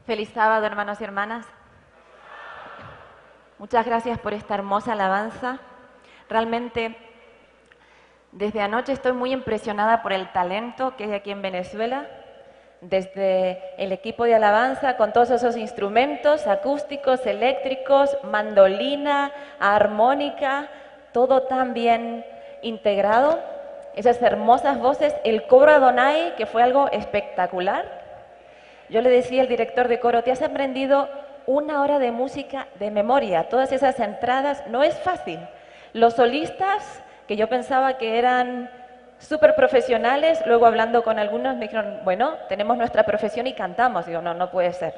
Feliz sábado, hermanos y hermanas. Muchas gracias por esta hermosa alabanza. Realmente, desde anoche estoy muy impresionada por el talento que hay aquí en Venezuela, desde el equipo de alabanza con todos esos instrumentos acústicos, eléctricos, mandolina, armónica, todo tan bien integrado. Esas hermosas voces, el coro Adonai, que fue algo espectacular. Yo le decía al director de coro, te has aprendido 1 hora de música de memoria, todas esas entradas, no es fácil. Los solistas, que yo pensaba que eran súper profesionales, luego hablando con algunos me dijeron, bueno, tenemos nuestra profesión y cantamos. Digo, no, no puede ser.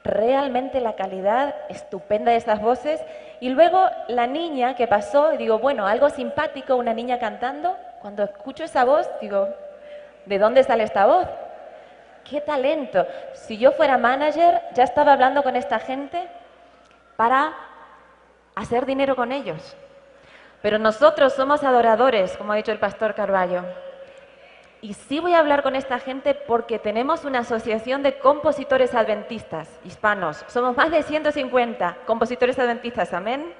Realmente la calidad estupenda de esas voces. Y luego la niña que pasó, digo, bueno, algo simpático, una niña cantando. Cuando escucho esa voz, digo, ¿de dónde sale esta voz? ¡Qué talento! Si yo fuera manager, ya estaba hablando con esta gente para hacer dinero con ellos. Pero nosotros somos adoradores, como ha dicho el pastor Carballo. Y sí voy a hablar con esta gente porque tenemos una asociación de compositores adventistas hispanos. Somos más de 150 compositores adventistas, amén.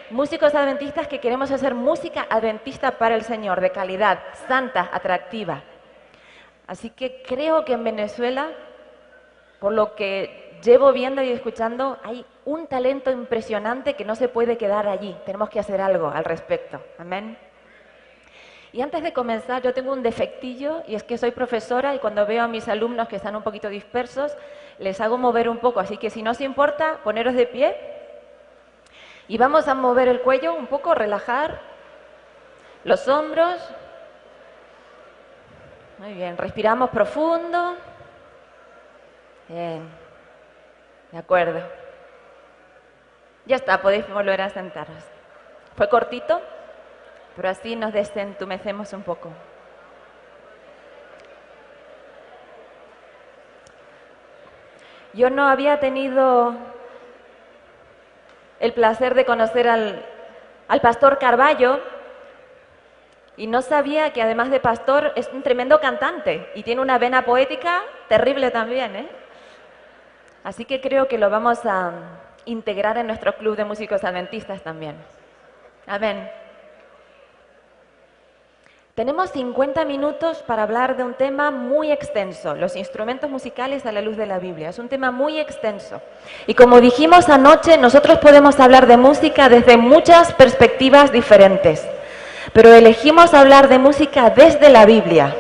Músicos adventistas que queremos hacer música adventista para el Señor, de calidad, santa, atractiva. Así que creo que en Venezuela, por lo que llevo viendo y escuchando, hay un talento impresionante que no se puede quedar allí. Tenemos que hacer algo al respecto. Amén. Y antes de comenzar, yo tengo un defectillo y es que soy profesora y cuando veo a mis alumnos que están un poquito dispersos, les hago mover un poco. Así que si no os importa, poneros de pie y vamos a mover el cuello un poco, relajar los hombros. Muy bien, respiramos profundo. Bien, de acuerdo. Ya está, podéis volver a sentaros. Fue cortito, pero así nos desentumecemos un poco. Yo no había tenido el placer de conocer al pastor Carballo y no sabía que además de pastor es un tremendo cantante y tiene una vena poética terrible también, ¿eh? Así que creo que lo vamos a integrar en nuestro club de músicos adventistas también. Amén. Tenemos 50 minutos para hablar de un tema muy extenso, los instrumentos musicales a la luz de la Biblia. Es un tema muy extenso. Y como dijimos anoche, nosotros podemos hablar de música desde muchas perspectivas diferentes. Pero elegimos hablar de música desde la Biblia.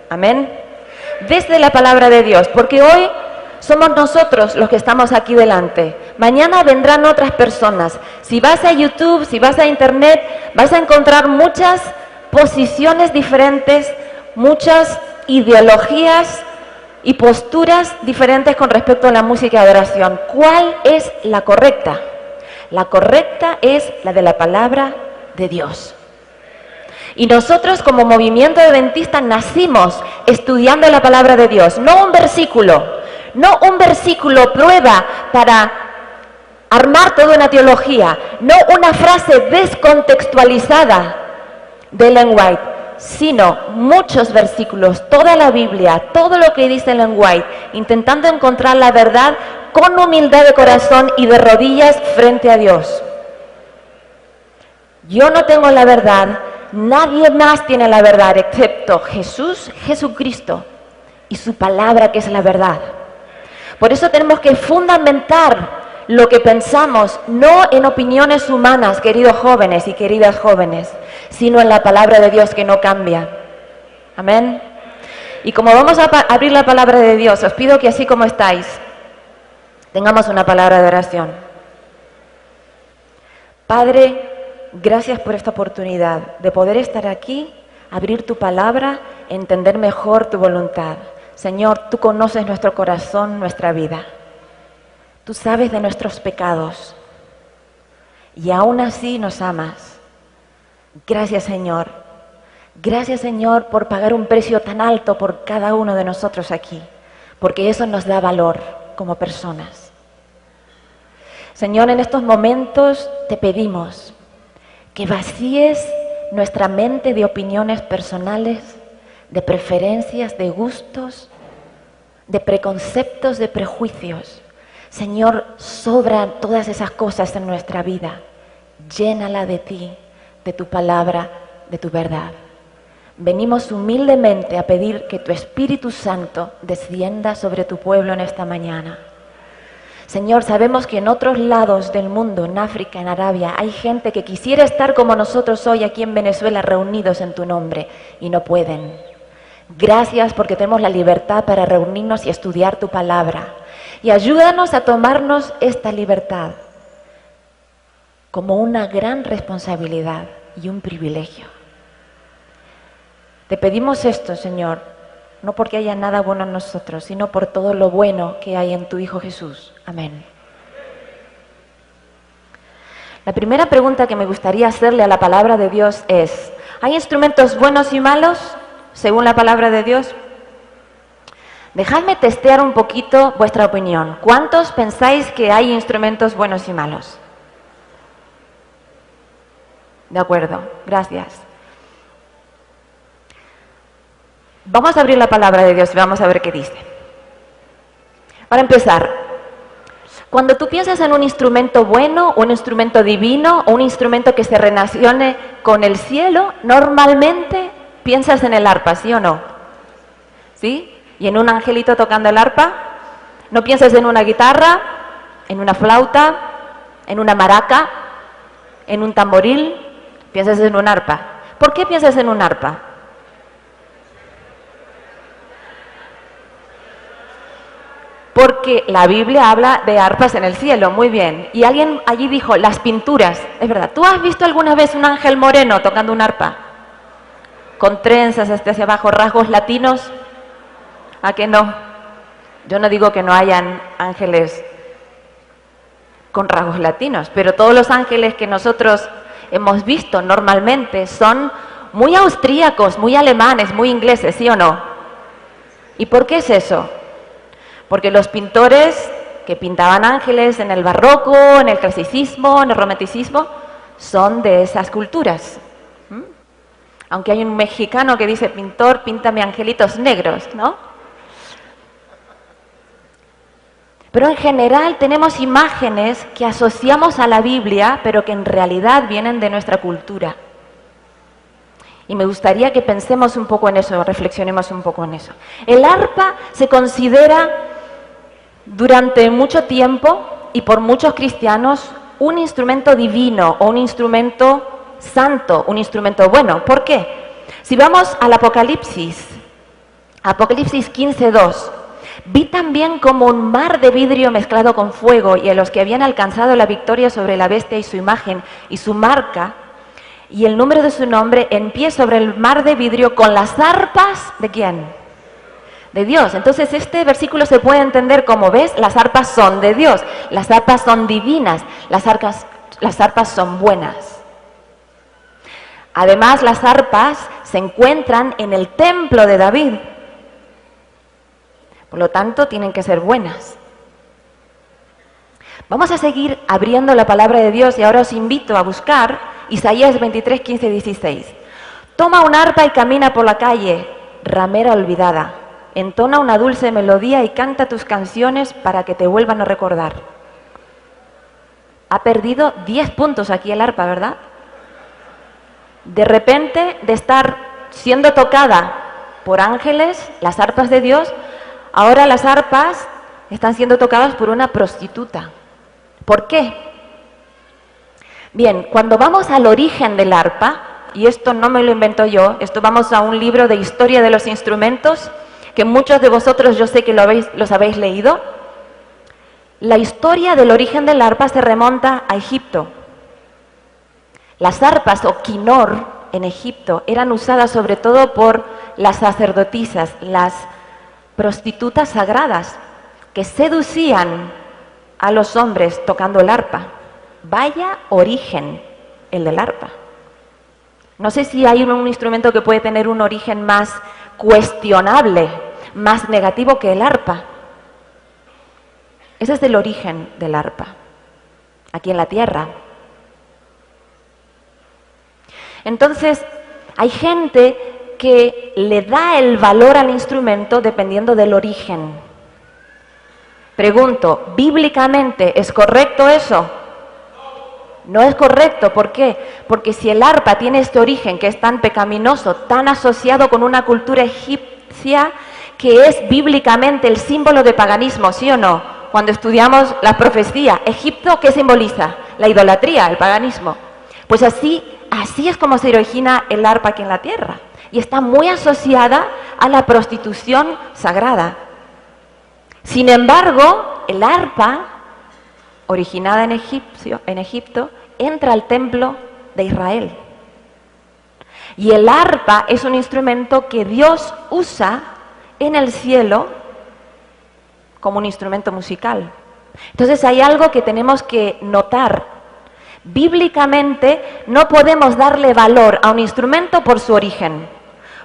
Amén. Desde la palabra de Dios, porque hoy somos nosotros los que estamos aquí delante. Mañana vendrán otras personas. Si vas a YouTube, si vas a Internet, vas a encontrar muchas posiciones diferentes, muchas ideologías y posturas diferentes con respecto a la música de adoración. ¿Cuál es la correcta? La correcta es la de la palabra de Dios. Y nosotros como movimiento adventista nacimos estudiando la palabra de Dios, no un versículo prueba para armar toda una teología, no una frase descontextualizada de Ellen White, sino muchos versículos, toda la Biblia, todo lo que dice Ellen White, intentando encontrar la verdad con humildad de corazón y de rodillas frente a Dios. Yo no tengo la verdad, nadie más tiene la verdad excepto Jesús, Jesucristo y su palabra que es la verdad. Por eso tenemos que fundamentar lo que pensamos, no en opiniones humanas, queridos jóvenes y queridas jóvenes, sino en la palabra de Dios que no cambia. Amén. Y como vamos a abrir la palabra de Dios, os pido que así como estáis, tengamos una palabra de oración. Padre, gracias por esta oportunidad de poder estar aquí, abrir tu palabra, entender mejor tu voluntad. Señor, tú conoces nuestro corazón, nuestra vida. Tú sabes de nuestros pecados y aún así nos amas. Gracias, Señor. Gracias, Señor, por pagar un precio tan alto por cada uno de nosotros aquí, porque eso nos da valor como personas. Señor, en estos momentos te pedimos que vacíes nuestra mente de opiniones personales, de preferencias, de gustos, de preconceptos, de prejuicios. Señor, sobran todas esas cosas en nuestra vida. Llénala de ti, de tu palabra, de tu verdad. Venimos humildemente a pedir que tu Espíritu Santo descienda sobre tu pueblo en esta mañana. Señor, sabemos que en otros lados del mundo, en África, en Arabia, hay gente que quisiera estar como nosotros hoy aquí en Venezuela reunidos en tu nombre y no pueden. Gracias porque tenemos la libertad para reunirnos y estudiar tu palabra. Y ayúdanos a tomarnos esta libertad como una gran responsabilidad y un privilegio. Te pedimos esto, Señor, no porque haya nada bueno en nosotros, sino por todo lo bueno que hay en tu Hijo Jesús. Amén. La primera pregunta que me gustaría hacerle a la palabra de Dios es, ¿hay instrumentos buenos y malos según la palabra de Dios? Dejadme testear un poquito vuestra opinión. ¿Cuántos pensáis que hay instrumentos buenos y malos? De acuerdo, gracias. Vamos a abrir la palabra de Dios y vamos a ver qué dice. Para empezar, cuando tú piensas en un instrumento bueno, un instrumento divino, o un instrumento que se relacione con el cielo, normalmente piensas en el arpa, ¿sí o no? ¿Sí? ¿Y en un angelito tocando el arpa? ¿No piensas en una guitarra, en una flauta, en una maraca, en un tamboril? Piensas en un arpa. ¿Por qué piensas en un arpa? Porque la Biblia habla de arpas en el cielo, muy bien. Y alguien allí dijo, las pinturas. Es verdad, ¿tú has visto alguna vez un ángel moreno tocando un arpa? Con trenzas hasta hacia abajo, rasgos latinos. ¿A qué no? Yo no digo que no hayan ángeles con rasgos latinos, pero todos los ángeles que nosotros hemos visto normalmente son muy austríacos, muy alemanes, muy ingleses, ¿sí o no? ¿Y por qué es eso? Porque los pintores que pintaban ángeles en el barroco, en el clasicismo, en el romanticismo, son de esas culturas. Aunque hay un mexicano que dice, pintor, píntame angelitos negros, ¿no? Pero en general tenemos imágenes que asociamos a la Biblia, pero que en realidad vienen de nuestra cultura. Y me gustaría que pensemos un poco en eso, reflexionemos un poco en eso. El arpa se considera durante mucho tiempo y por muchos cristianos un instrumento divino o un instrumento santo, un instrumento bueno. ¿Por qué? Si vamos al Apocalipsis 15:2, vi también como un mar de vidrio mezclado con fuego, y a los que habían alcanzado la victoria sobre la bestia y su imagen y su marca y el número de su nombre, en pie sobre el mar de vidrio con las arpas, ¿de quién? De Dios. Entonces este versículo se puede entender como, ¿ves? Las arpas son de Dios, las arpas son divinas, las arpas son buenas. Además, las arpas se encuentran en el templo de David. Por lo tanto, tienen que ser buenas. Vamos a seguir abriendo la palabra de Dios y ahora os invito a buscar Isaías 23:15-16. Toma un arpa y camina por la calle, ramera olvidada. Entona una dulce melodía y canta tus canciones para que te vuelvan a recordar. Ha perdido 10 puntos aquí el arpa, ¿verdad? De repente, de estar siendo tocada por ángeles, las arpas de Dios, ahora las arpas están siendo tocadas por una prostituta. ¿Por qué? Bien, cuando vamos al origen del arpa, y esto no me lo invento yo, esto vamos a un libro de historia de los instrumentos, que muchos de vosotros yo sé que los habéis leído. La historia del origen del arpa se remonta a Egipto. Las arpas o quinor en Egipto eran usadas sobre todo por las sacerdotisas, las prostitutas sagradas, que seducían a los hombres tocando el arpa. Vaya origen el del arpa. No sé si hay un instrumento que puede tener un origen más cuestionable, más negativo que el arpa. Ese es el origen del arpa, aquí en la tierra. Entonces, hay gente que le da el valor al instrumento dependiendo del origen. Pregunto, ¿bíblicamente es correcto eso? No es correcto, ¿por qué? Porque si el arpa tiene este origen que es tan pecaminoso, tan asociado con una cultura egipcia, que es bíblicamente el símbolo de paganismo, ¿sí o no? Cuando estudiamos la profecía, Egipto, ¿qué simboliza? La idolatría, el paganismo. Pues así es como se origina el arpa aquí en la tierra. Y está muy asociada a la prostitución sagrada. Sin embargo, el arpa, originada en Egipto, entra al templo de Israel. Y el arpa es un instrumento que Dios usa en el cielo como un instrumento musical. Entonces hay algo que tenemos que notar. Bíblicamente no podemos darle valor a un instrumento por su origen.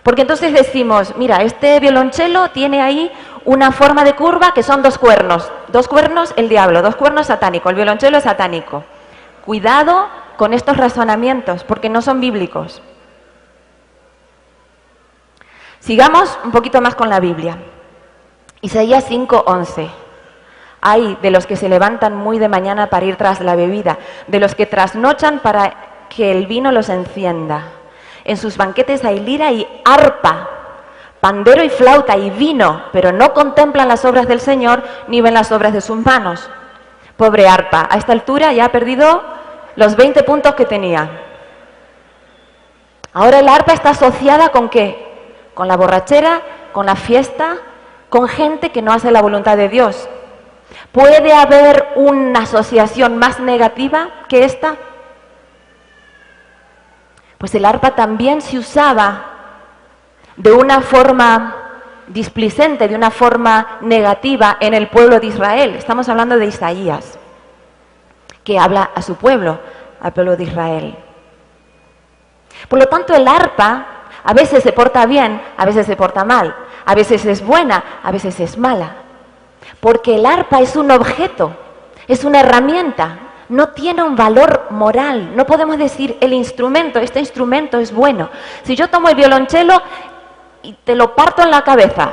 Porque entonces decimos, mira, este violonchelo tiene ahí una forma de curva que son 2 cuernos. 2 cuernos el diablo, 2 cuernos satánico, el violonchelo es satánico. Cuidado con estos razonamientos, porque no son bíblicos. Sigamos un poquito más con la Biblia. Isaías 5:11. Hay de los que se levantan muy de mañana para ir tras la bebida, de los que trasnochan para que el vino los encienda. En sus banquetes hay lira y arpa, pandero y flauta y vino, pero no contemplan las obras del Señor ni ven las obras de sus manos. Pobre arpa, a esta altura ya ha perdido los 20 puntos que tenía. Ahora el arpa está asociada ¿con qué? Con la borrachera, con la fiesta, con gente que no hace la voluntad de Dios. ¿Puede haber una asociación más negativa que esta? Pues el arpa también se usaba de una forma displicente, de una forma negativa en el pueblo de Israel. Estamos hablando de Isaías, que habla a su pueblo, al pueblo de Israel. Por lo tanto, el arpa a veces se porta bien, a veces se porta mal, a veces es buena, a veces es mala. Porque el arpa es un objeto, es una herramienta, no tiene un valor moral. No podemos decir el instrumento, este instrumento es bueno. Si yo tomo el violonchelo y te lo parto en la cabeza,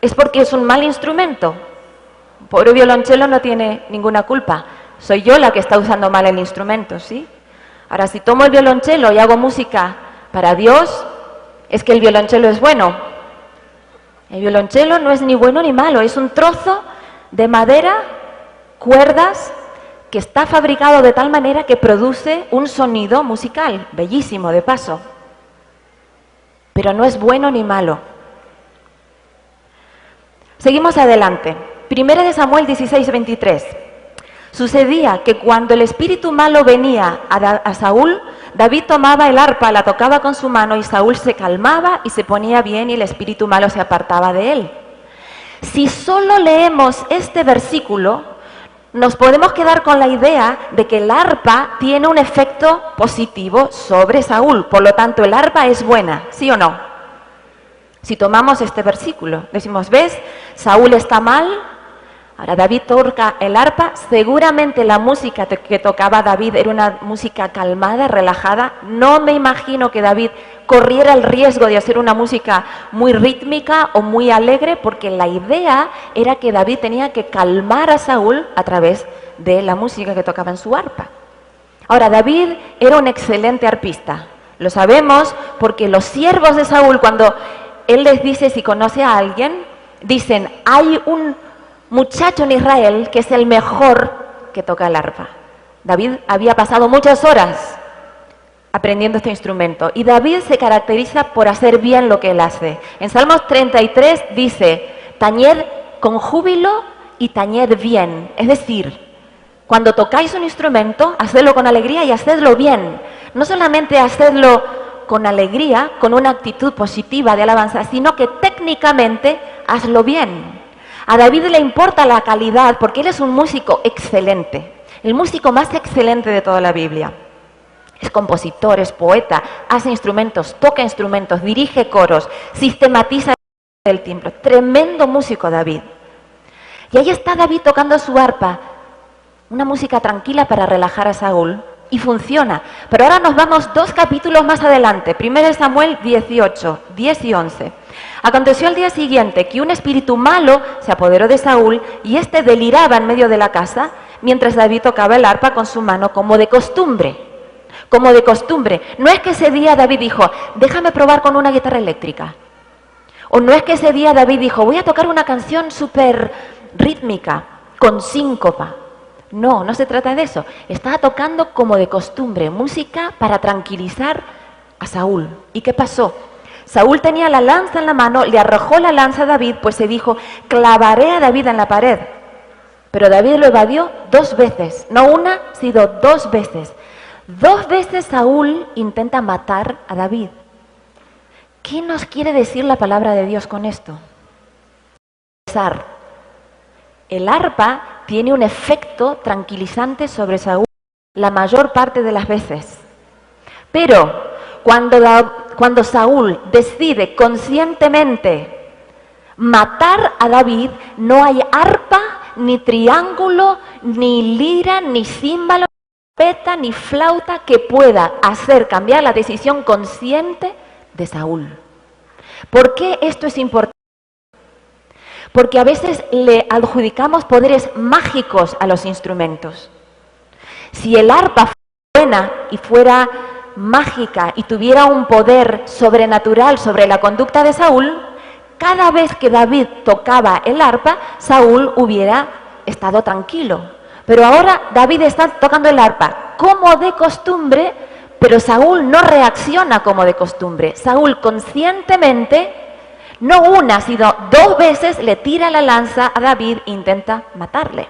¿es porque es un mal instrumento? Pobre violonchelo no tiene ninguna culpa. Soy yo la que está usando mal el instrumento, ¿sí? Ahora, si tomo el violonchelo y hago música para Dios, es que el violonchelo es bueno. El violonchelo no es ni bueno ni malo, es un trozo de madera, cuerdas, que está fabricado de tal manera que produce un sonido musical, bellísimo de paso. Pero no es bueno ni malo. Seguimos adelante. 1 Samuel 16:23. Sucedía que cuando el espíritu malo venía a Saúl, David tomaba el arpa, la tocaba con su mano y Saúl se calmaba y se ponía bien y el espíritu malo se apartaba de él. Si solo leemos este versículo, nos podemos quedar con la idea de que el arpa tiene un efecto positivo sobre Saúl. Por lo tanto, el arpa es buena, ¿sí o no? Si tomamos este versículo, decimos, ¿ves? Saúl está mal. Ahora David toca el arpa, seguramente la música que tocaba David era una música calmada, relajada. No me imagino que David corriera el riesgo de hacer una música muy rítmica o muy alegre, porque la idea era que David tenía que calmar a Saúl a través de la música que tocaba en su arpa. Ahora, David era un excelente arpista, lo sabemos porque los siervos de Saúl, cuando él les dice si conoce a alguien, dicen, hay un muchacho en Israel que es el mejor que toca el arpa. David había pasado muchas horas aprendiendo este instrumento y David se caracteriza por hacer bien lo que él hace. En Salmos 33 dice, tañed con júbilo y tañed bien. Es decir, cuando tocáis un instrumento, hacedlo con alegría y hacedlo bien. No solamente hacedlo con alegría, con una actitud positiva de alabanza, sino que técnicamente hazlo bien. A David le importa la calidad porque él es un músico excelente, el músico más excelente de toda la Biblia. Es compositor, es poeta, hace instrumentos, toca instrumentos, dirige coros, sistematiza el tiempo. Tremendo músico David. Y ahí está David tocando su arpa, una música tranquila para relajar a Saúl, Y funciona. Pero ahora nos vamos 2 capítulos más adelante. 1 Samuel 18, 10 y 11. Aconteció al día siguiente que un espíritu malo se apoderó de Saúl y éste deliraba en medio de la casa mientras David tocaba el arpa con su mano como de costumbre. Como de costumbre. No es que ese día David dijo, déjame probar con una guitarra eléctrica. O no es que ese día David dijo, voy a tocar una canción súper rítmica, con síncopa. No, no se trata de eso. Estaba tocando como de costumbre, música para tranquilizar a Saúl. ¿Y qué pasó? Saúl tenía la lanza en la mano, le arrojó la lanza a David, pues se dijo, clavaré a David en la pared. Pero David lo evadió 2 veces, no una, sino 2 veces. 2 veces Saúl intenta matar a David. ¿Qué nos quiere decir la palabra de Dios con esto? El arpa tiene un efecto tranquilizante sobre Saúl la mayor parte de las veces. Pero cuando Saúl decide conscientemente matar a David, no hay arpa, ni triángulo, ni lira, ni címbalo, ni trompeta, ni flauta que pueda hacer cambiar la decisión consciente de Saúl. ¿Por qué esto es importante? Porque a veces le adjudicamos poderes mágicos a los instrumentos. Si el arpa fuera buena y fuera mágica y tuviera un poder sobrenatural sobre la conducta de Saúl, cada vez que David tocaba el arpa, Saúl hubiera estado tranquilo. Pero ahora David está tocando el arpa como de costumbre, pero Saúl no reacciona como de costumbre. Saúl conscientemente, no una, sino 2 veces le tira la lanza a David e intenta matarle,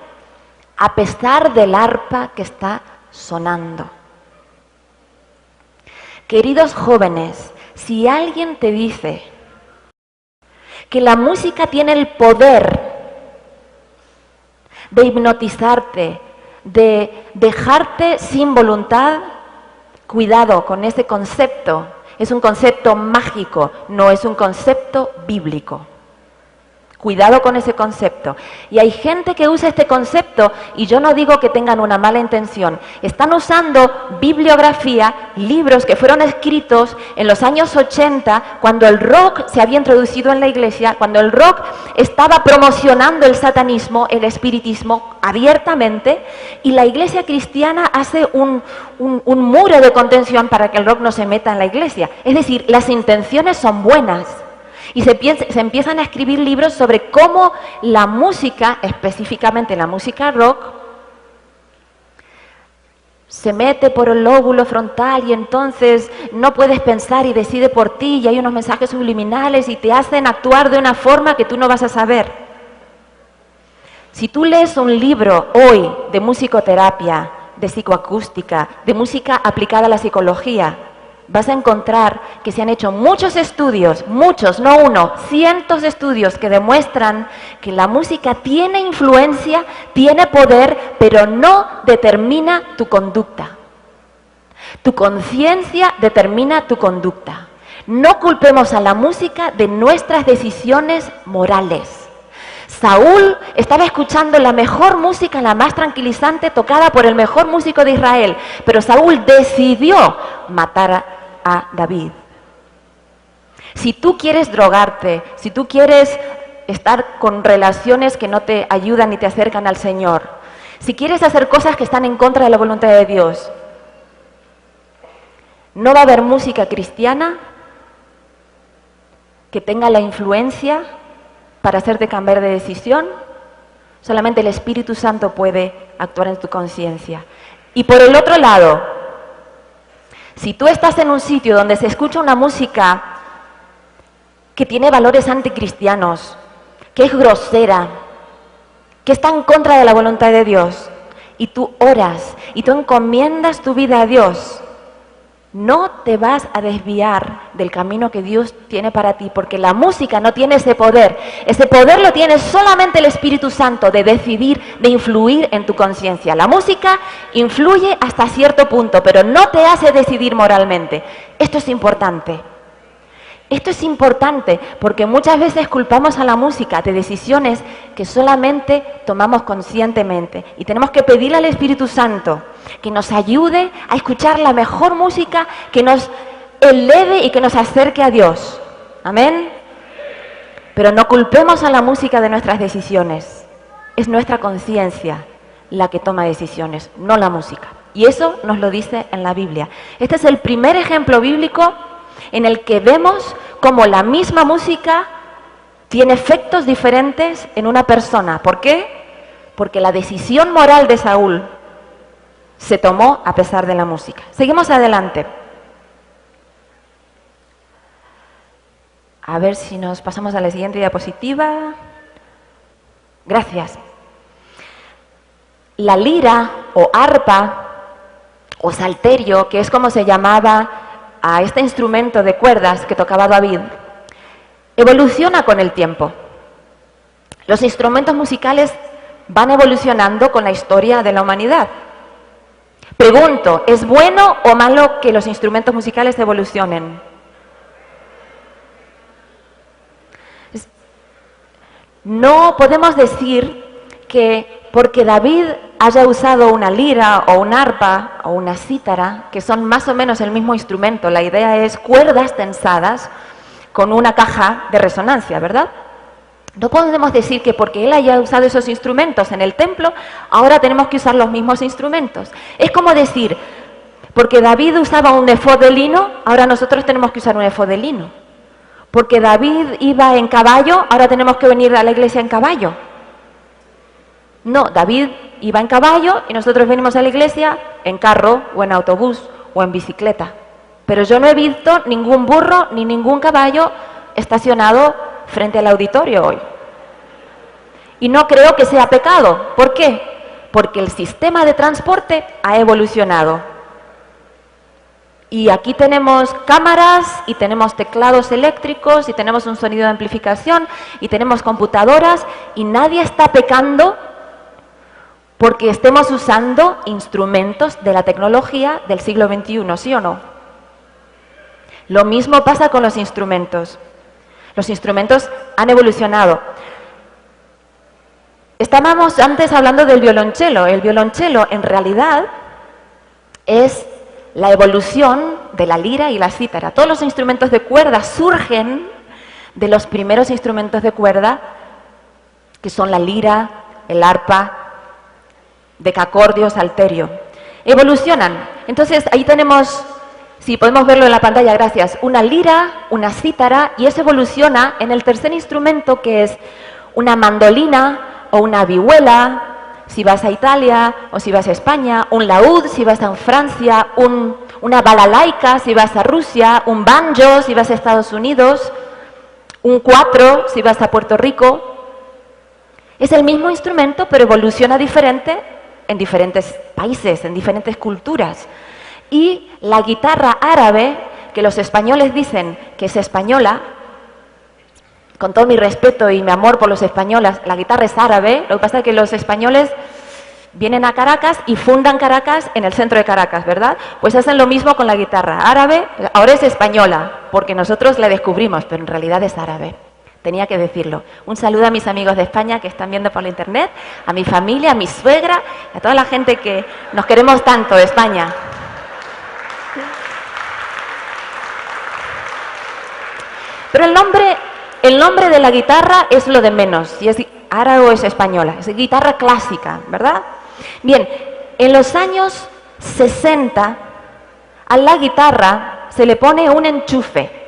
a pesar del arpa que está sonando. Queridos jóvenes, si alguien te dice que la música tiene el poder de hipnotizarte, de dejarte sin voluntad, cuidado con ese concepto. Es un concepto mágico, no es un concepto bíblico. Cuidado con ese concepto. Y hay gente que usa este concepto, y yo no digo que tengan una mala intención. Están usando bibliografía, libros que fueron escritos en los años 80, cuando el rock se había introducido en la iglesia, cuando el rock estaba promocionando el satanismo, el espiritismo, abiertamente, y la iglesia cristiana hace un muro de contención para que el rock no se meta en la iglesia. Es decir, las intenciones son buenas. Y se empiezan a escribir libros sobre cómo la música, específicamente la música rock, se mete por el lóbulo frontal y entonces no puedes pensar y decide por ti y hay unos mensajes subliminales y te hacen actuar de una forma que tú no vas a saber. Si tú lees un libro hoy de musicoterapia, de psicoacústica, de música aplicada a la psicología, vas a encontrar que se han hecho muchos estudios, muchos, no uno, cientos de estudios que demuestran que la música tiene influencia, tiene poder, pero no determina tu conducta. Tu conciencia determina tu conducta. No culpemos a la música de nuestras decisiones morales. Saúl estaba escuchando la mejor música, la más tranquilizante, tocada por el mejor músico de Israel, pero Saúl decidió matar a David. Si tú quieres drogarte, si tú quieres estar con relaciones que no te ayudan ni te acercan al Señor, si quieres hacer cosas que están en contra de la voluntad de Dios, no va a haber música cristiana que tenga la influencia para hacerte cambiar de decisión. Solamente el Espíritu Santo puede actuar en tu conciencia. Y por el otro lado, si tú estás en un sitio donde se escucha una música que tiene valores anticristianos, que es grosera, que está en contra de la voluntad de Dios, y tú oras y tú encomiendas tu vida a Dios, no te vas a desviar del camino que Dios tiene para ti, porque la música no tiene ese poder. Ese poder lo tiene solamente el Espíritu Santo de decidir, de influir en tu conciencia. La música influye hasta cierto punto, pero no te hace decidir moralmente. Esto es importante. Esto es importante porque muchas veces culpamos a la música de decisiones que solamente tomamos conscientemente. Y tenemos que pedirle al Espíritu Santo que nos ayude a escuchar la mejor música, que nos eleve y que nos acerque a Dios. Amén. Pero no culpemos a la música de nuestras decisiones. Es nuestra conciencia la que toma decisiones, no la música. Y eso nos lo dice en la Biblia. Este es el primer ejemplo bíblico en el que vemos cómo la misma música tiene efectos diferentes en una persona. ¿Por qué? Porque la decisión moral de Saúl se tomó a pesar de la música. Seguimos adelante. A ver si nos pasamos a la siguiente diapositiva. Gracias. La lira o arpa o salterio, que es como se llamaba a este instrumento de cuerdas que tocaba David, evoluciona con el tiempo. Los instrumentos musicales van evolucionando con la historia de la humanidad. Pregunto, ¿es bueno o malo que los instrumentos musicales evolucionen? No podemos decir que porque David haya usado una lira o un arpa o una cítara, que son más o menos el mismo instrumento, la idea es cuerdas tensadas con una caja de resonancia, ¿verdad? No podemos decir que porque él haya usado esos instrumentos en el templo, ahora tenemos que usar los mismos instrumentos. Es como decir, porque David usaba un efod de lino, ahora nosotros tenemos que usar un efod de lino. Porque David iba en caballo, ahora tenemos que venir a la iglesia en caballo. No, David iba en caballo y nosotros venimos a la iglesia en carro o en autobús o en bicicleta. Pero yo no he visto ningún burro ni ningún caballo estacionado frente al auditorio hoy. Y no creo que sea pecado. ¿Por qué? Porque el sistema de transporte ha evolucionado. Y aquí tenemos cámaras y tenemos teclados eléctricos y tenemos un sonido de amplificación y tenemos computadoras y nadie está pecando porque estemos usando instrumentos de la tecnología del siglo XXI, ¿sí o no? Lo mismo pasa con los instrumentos. Los instrumentos han evolucionado. Estábamos antes hablando del violonchelo. El violonchelo en realidad es la evolución de la lira y la cítara. Todos los instrumentos de cuerda surgen de los primeros instrumentos de cuerda, que son la lira, el arpa, decacordio, salterio. Evolucionan. Entonces, ahí tenemos, si podemos verlo en la pantalla, gracias, una lira, una cítara, y eso evoluciona en el tercer instrumento, que es una mandolina o una vihuela, si vas a Italia o si vas a España, un laúd si vas a Francia, una balalaika si vas a Rusia, un banjo si vas a Estados Unidos, un cuatro si vas a Puerto Rico. Es el mismo instrumento, pero evoluciona diferente en diferentes países, en diferentes culturas. Y la guitarra árabe, que los españoles dicen que es española, con todo mi respeto y mi amor por los españoles, la guitarra es árabe, lo que pasa es que los españoles vienen a Caracas y fundan Caracas en el centro de Caracas, ¿verdad? Pues hacen lo mismo con la guitarra árabe, ahora es española, porque nosotros la descubrimos, pero en realidad es árabe. Tenía que decirlo. Un saludo a mis amigos de España que están viendo por la internet, a mi familia, a mi suegra, a toda la gente que nos queremos tanto de España. Pero el nombre de la guitarra es lo de menos, si es árabe o es española, es guitarra clásica, ¿verdad? Bien, en los años 60 a la guitarra se le pone un enchufe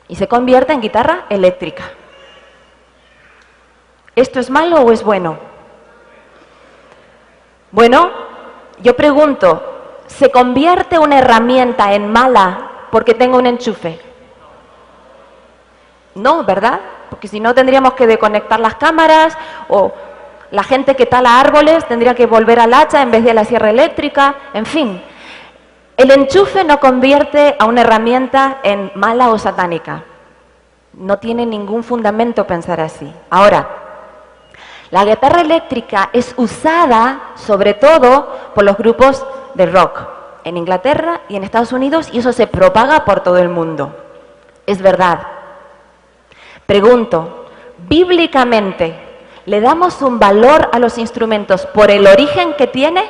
y se convierte en guitarra eléctrica. ¿Esto es malo o es bueno? Bueno, yo pregunto, ¿se convierte una herramienta en mala porque tenga un enchufe? No, ¿verdad? Porque si no tendríamos que desconectar las cámaras o la gente que tala árboles tendría que volver al hacha en vez de a la sierra eléctrica, en fin. El enchufe no convierte a una herramienta en mala o satánica. No tiene ningún fundamento pensar así. Ahora, la guitarra eléctrica es usada sobre todo por los grupos de rock en Inglaterra y en Estados Unidos y eso se propaga por todo el mundo. Es verdad. Pregunto, bíblicamente, ¿le damos un valor a los instrumentos por el origen que tiene?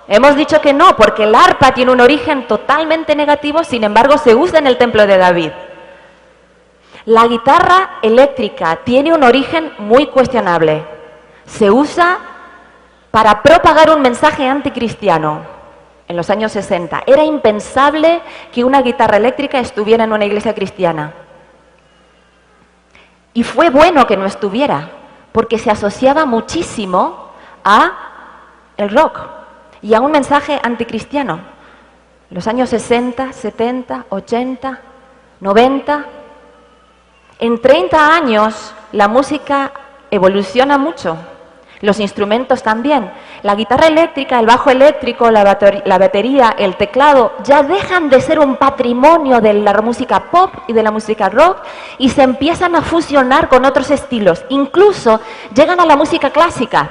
Hemos dicho que no, porque el arpa tiene un origen totalmente negativo, sin embargo se usa en el templo de David. La guitarra eléctrica tiene un origen muy cuestionable. Se usa para propagar un mensaje anticristiano en los años 60. Era impensable que una guitarra eléctrica estuviera en una iglesia cristiana. Y fue bueno que no estuviera, porque se asociaba muchísimo a el rock y a un mensaje anticristiano. Los años 60, 70, 80, 90. En 30 años la música evoluciona mucho, los instrumentos también. La guitarra eléctrica, el bajo eléctrico, la batería, el teclado ya dejan de ser un patrimonio de la música pop y de la música rock y se empiezan a fusionar con otros estilos. Incluso llegan a la música clásica.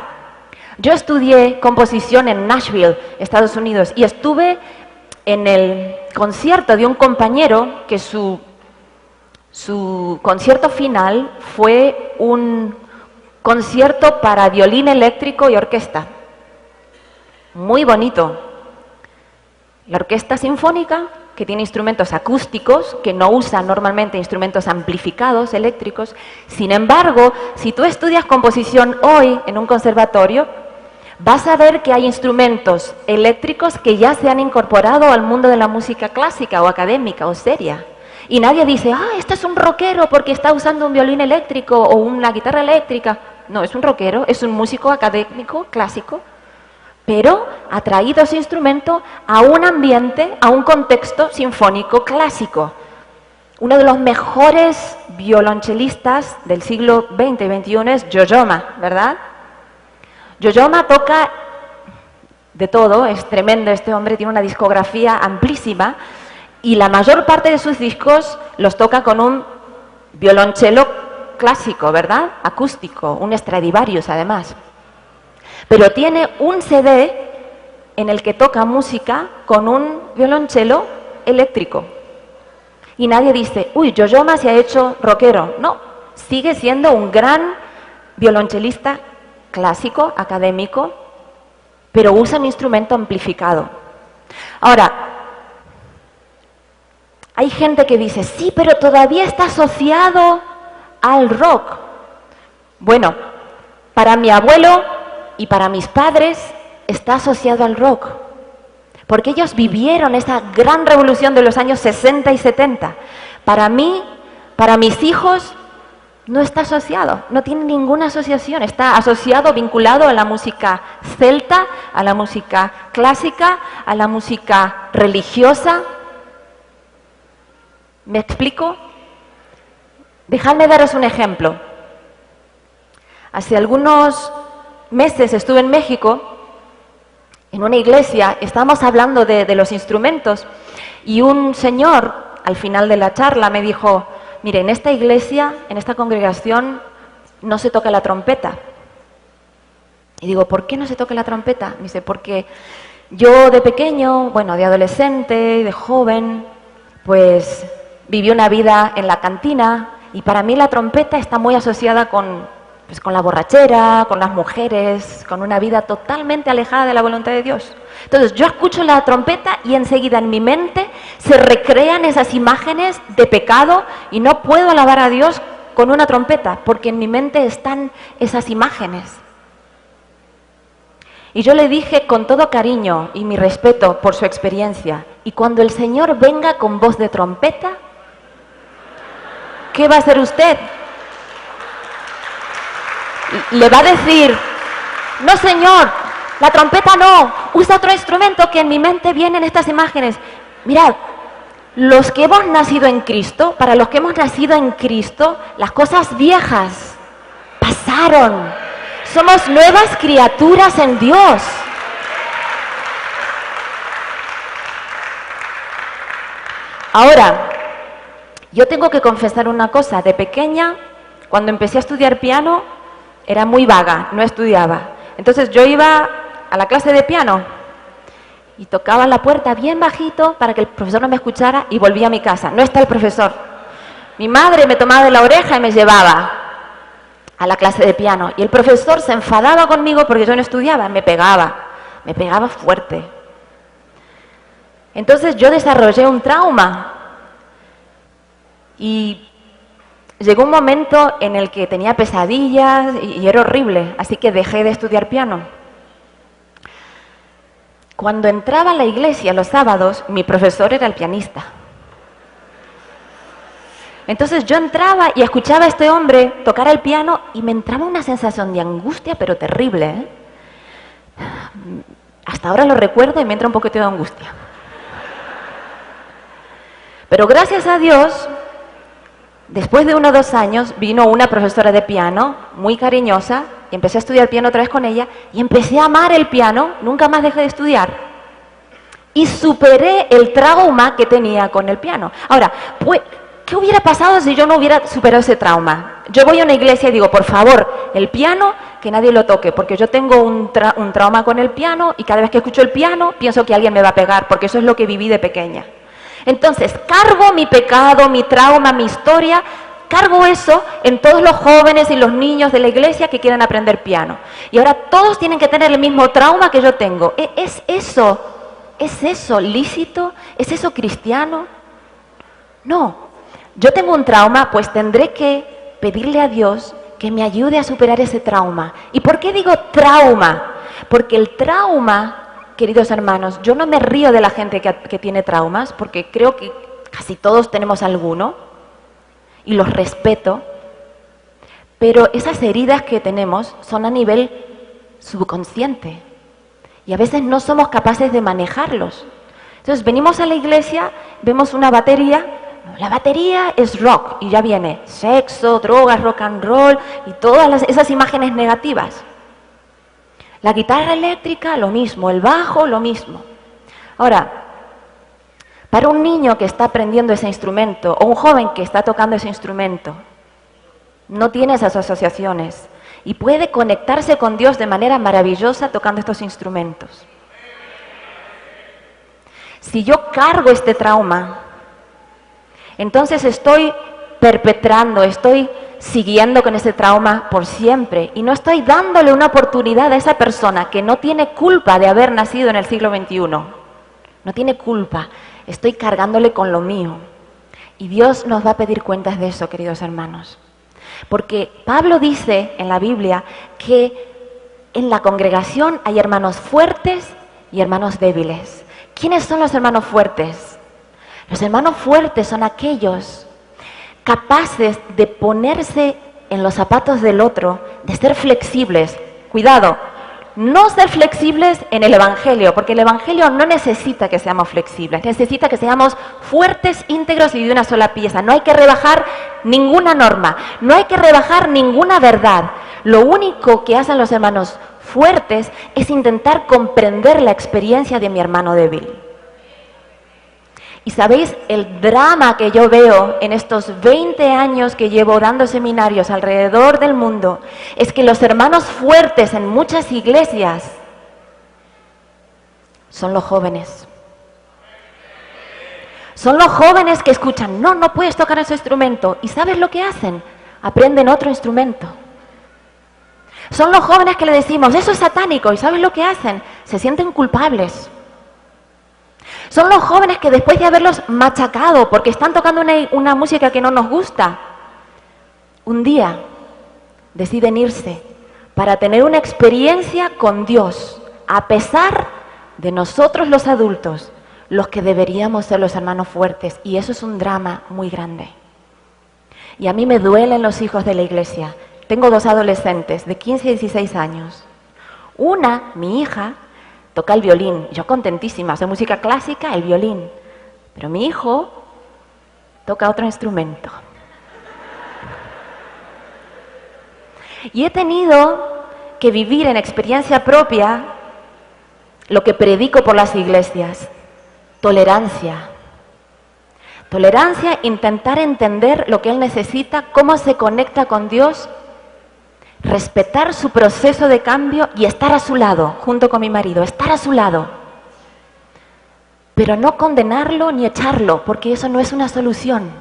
Yo estudié composición en Nashville, Estados Unidos, y estuve en el concierto de un compañero que su concierto final fue un concierto para violín eléctrico y orquesta. Muy bonito. La orquesta sinfónica, que tiene instrumentos acústicos, que no usa normalmente instrumentos amplificados eléctricos. Sin embargo, si tú estudias composición hoy en un conservatorio, vas a ver que hay instrumentos eléctricos que ya se han incorporado al mundo de la música clásica o académica o seria. Y nadie dice, este es un rockero porque está usando un violín eléctrico o una guitarra eléctrica. No, es un rockero, es un músico académico, clásico, pero ha traído ese instrumento a un ambiente, a un contexto sinfónico clásico. Uno de los mejores violonchelistas del siglo XX y XXI es Yo-Yo Ma, ¿verdad? Yo-Yo Ma toca de todo, es tremendo este hombre, tiene una discografía amplísima, y la mayor parte de sus discos los toca con un violonchelo clásico, ¿verdad? Acústico, un Stradivarius además. Pero tiene un CD en el que toca música con un violonchelo eléctrico. Y nadie dice, uy, Yo-Yo Ma se ha hecho rockero. No, sigue siendo un gran violonchelista clásico, académico, pero usa un instrumento amplificado. Ahora, hay gente que dice, sí, pero todavía está asociado al rock. Bueno, para mi abuelo y para mis padres está asociado al rock, porque ellos vivieron esa gran revolución de los años 60 y 70. Para mí, para mis hijos, no está asociado, no tiene ninguna asociación. Está asociado, vinculado a la música celta, a la música clásica, a la música religiosa. ¿Me explico? Dejadme daros un ejemplo. Hace algunos meses estuve en México, en una iglesia, estábamos hablando de los instrumentos, y un señor, al final de la charla, me dijo, mire, en esta iglesia, en esta congregación, no se toca la trompeta. Y digo, ¿por qué no se toca la trompeta? Me dice, porque yo de pequeño, bueno, de adolescente, de joven, pues viví una vida en la cantina, y para mí la trompeta está muy asociada con la borrachera, con las mujeres, con una vida totalmente alejada de la voluntad de Dios. Entonces yo escucho la trompeta y enseguida en mi mente se recrean esas imágenes de pecado y no puedo alabar a Dios con una trompeta porque en mi mente están esas imágenes. Y yo le dije con todo cariño y mi respeto por su experiencia, y cuando el Señor venga con voz de trompeta, ¿qué va a hacer usted? Le va a decir, no señor, la trompeta no, usa otro instrumento, que en mi mente vienen estas imágenes. Mirad, los que hemos nacido en Cristo, para los que hemos nacido en Cristo, las cosas viejas pasaron. Somos nuevas criaturas en Dios. Ahora, yo tengo que confesar una cosa. De pequeña, cuando empecé a estudiar piano, era muy vaga, no estudiaba. Entonces yo iba a la clase de piano y tocaba la puerta bien bajito para que el profesor no me escuchara y volvía a mi casa. No está el profesor. Mi madre me tomaba de la oreja y me llevaba a la clase de piano. Y el profesor se enfadaba conmigo porque yo no estudiaba, me pegaba fuerte. Entonces yo desarrollé un trauma y llegó un momento en el que tenía pesadillas y era horrible, así que dejé de estudiar piano. Cuando entraba a la iglesia los sábados, mi profesor era el pianista. Entonces yo entraba y escuchaba a este hombre tocar el piano y me entraba una sensación de angustia, pero terrible, ¿eh? Hasta ahora lo recuerdo y me entra un poquito de angustia. Pero gracias a Dios, después de 1 o 2 años, vino una profesora de piano, muy cariñosa, y empecé a estudiar piano otra vez con ella, y empecé a amar el piano, nunca más dejé de estudiar. Y superé el trauma que tenía con el piano. Ahora, pues, ¿qué hubiera pasado si yo no hubiera superado ese trauma? Yo voy a una iglesia y digo, por favor, el piano, que nadie lo toque, porque yo tengo un trauma con el piano, y cada vez que escucho el piano, pienso que alguien me va a pegar, porque eso es lo que viví de pequeña. Entonces, cargo mi pecado, mi trauma, mi historia, cargo eso en todos los jóvenes y los niños de la iglesia que quieren aprender piano. Y ahora todos tienen que tener el mismo trauma que yo tengo. ¿Es eso lícito? ¿Es eso cristiano? No. Yo tengo un trauma, pues tendré que pedirle a Dios que me ayude a superar ese trauma. ¿Y por qué digo trauma? Porque el trauma, queridos hermanos, yo no me río de la gente que tiene traumas, porque creo que casi todos tenemos alguno, y los respeto, pero esas heridas que tenemos son a nivel subconsciente, y a veces no somos capaces de manejarlos. Entonces venimos a la iglesia, vemos una batería, la batería es rock, y ya viene sexo, drogas, rock and roll, y todas esas imágenes negativas. La guitarra eléctrica, lo mismo, el bajo, lo mismo. Ahora, para un niño que está aprendiendo ese instrumento, o un joven que está tocando ese instrumento, no tiene esas asociaciones y puede conectarse con Dios de manera maravillosa tocando estos instrumentos. Si yo cargo este trauma, entonces estoy perpetrando, estoy siguiendo con ese trauma por siempre y no estoy dándole una oportunidad a esa persona que no tiene culpa de haber nacido en el siglo XXI. No tiene culpa, estoy cargándole con lo mío. Y Dios nos va a pedir cuentas de eso, queridos hermanos. Porque Pablo dice en la Biblia que en la congregación hay hermanos fuertes y hermanos débiles. ¿Quiénes son los hermanos fuertes? Los hermanos fuertes son aquellos capaces de ponerse en los zapatos del otro, de ser flexibles. Cuidado, no ser flexibles en el Evangelio, porque el Evangelio no necesita que seamos flexibles, necesita que seamos fuertes, íntegros y de una sola pieza. No hay que rebajar ninguna norma, no hay que rebajar ninguna verdad. Lo único que hacen los hermanos fuertes es intentar comprender la experiencia de mi hermano débil. Y sabéis, el drama que yo veo en estos 20 años que llevo dando seminarios alrededor del mundo, es que los hermanos fuertes en muchas iglesias son los jóvenes. Son los jóvenes que escuchan, no puedes tocar ese instrumento. ¿Y sabes lo que hacen? Aprenden otro instrumento. Son los jóvenes que le decimos, eso es satánico. ¿Y sabes lo que hacen? Se sienten culpables. Son los jóvenes que después de haberlos machacado porque están tocando una música que no nos gusta, un día deciden irse para tener una experiencia con Dios, a pesar de nosotros los adultos, los que deberíamos ser los hermanos fuertes. Y eso es un drama muy grande. Y a mí me duelen los hijos de la iglesia. Tengo 2 adolescentes de 15 y 16 años. Una, mi hija, toca el violín, yo contentísima, hace música clásica, el violín. Pero mi hijo toca otro instrumento. Y he tenido que vivir en experiencia propia lo que predico por las iglesias. Tolerancia. Tolerancia, intentar entender lo que él necesita, cómo se conecta con Dios, respetar su proceso de cambio y estar a su lado, junto con mi marido, estar a su lado. pero no condenarlo ni echarlo, porque eso no es una solución.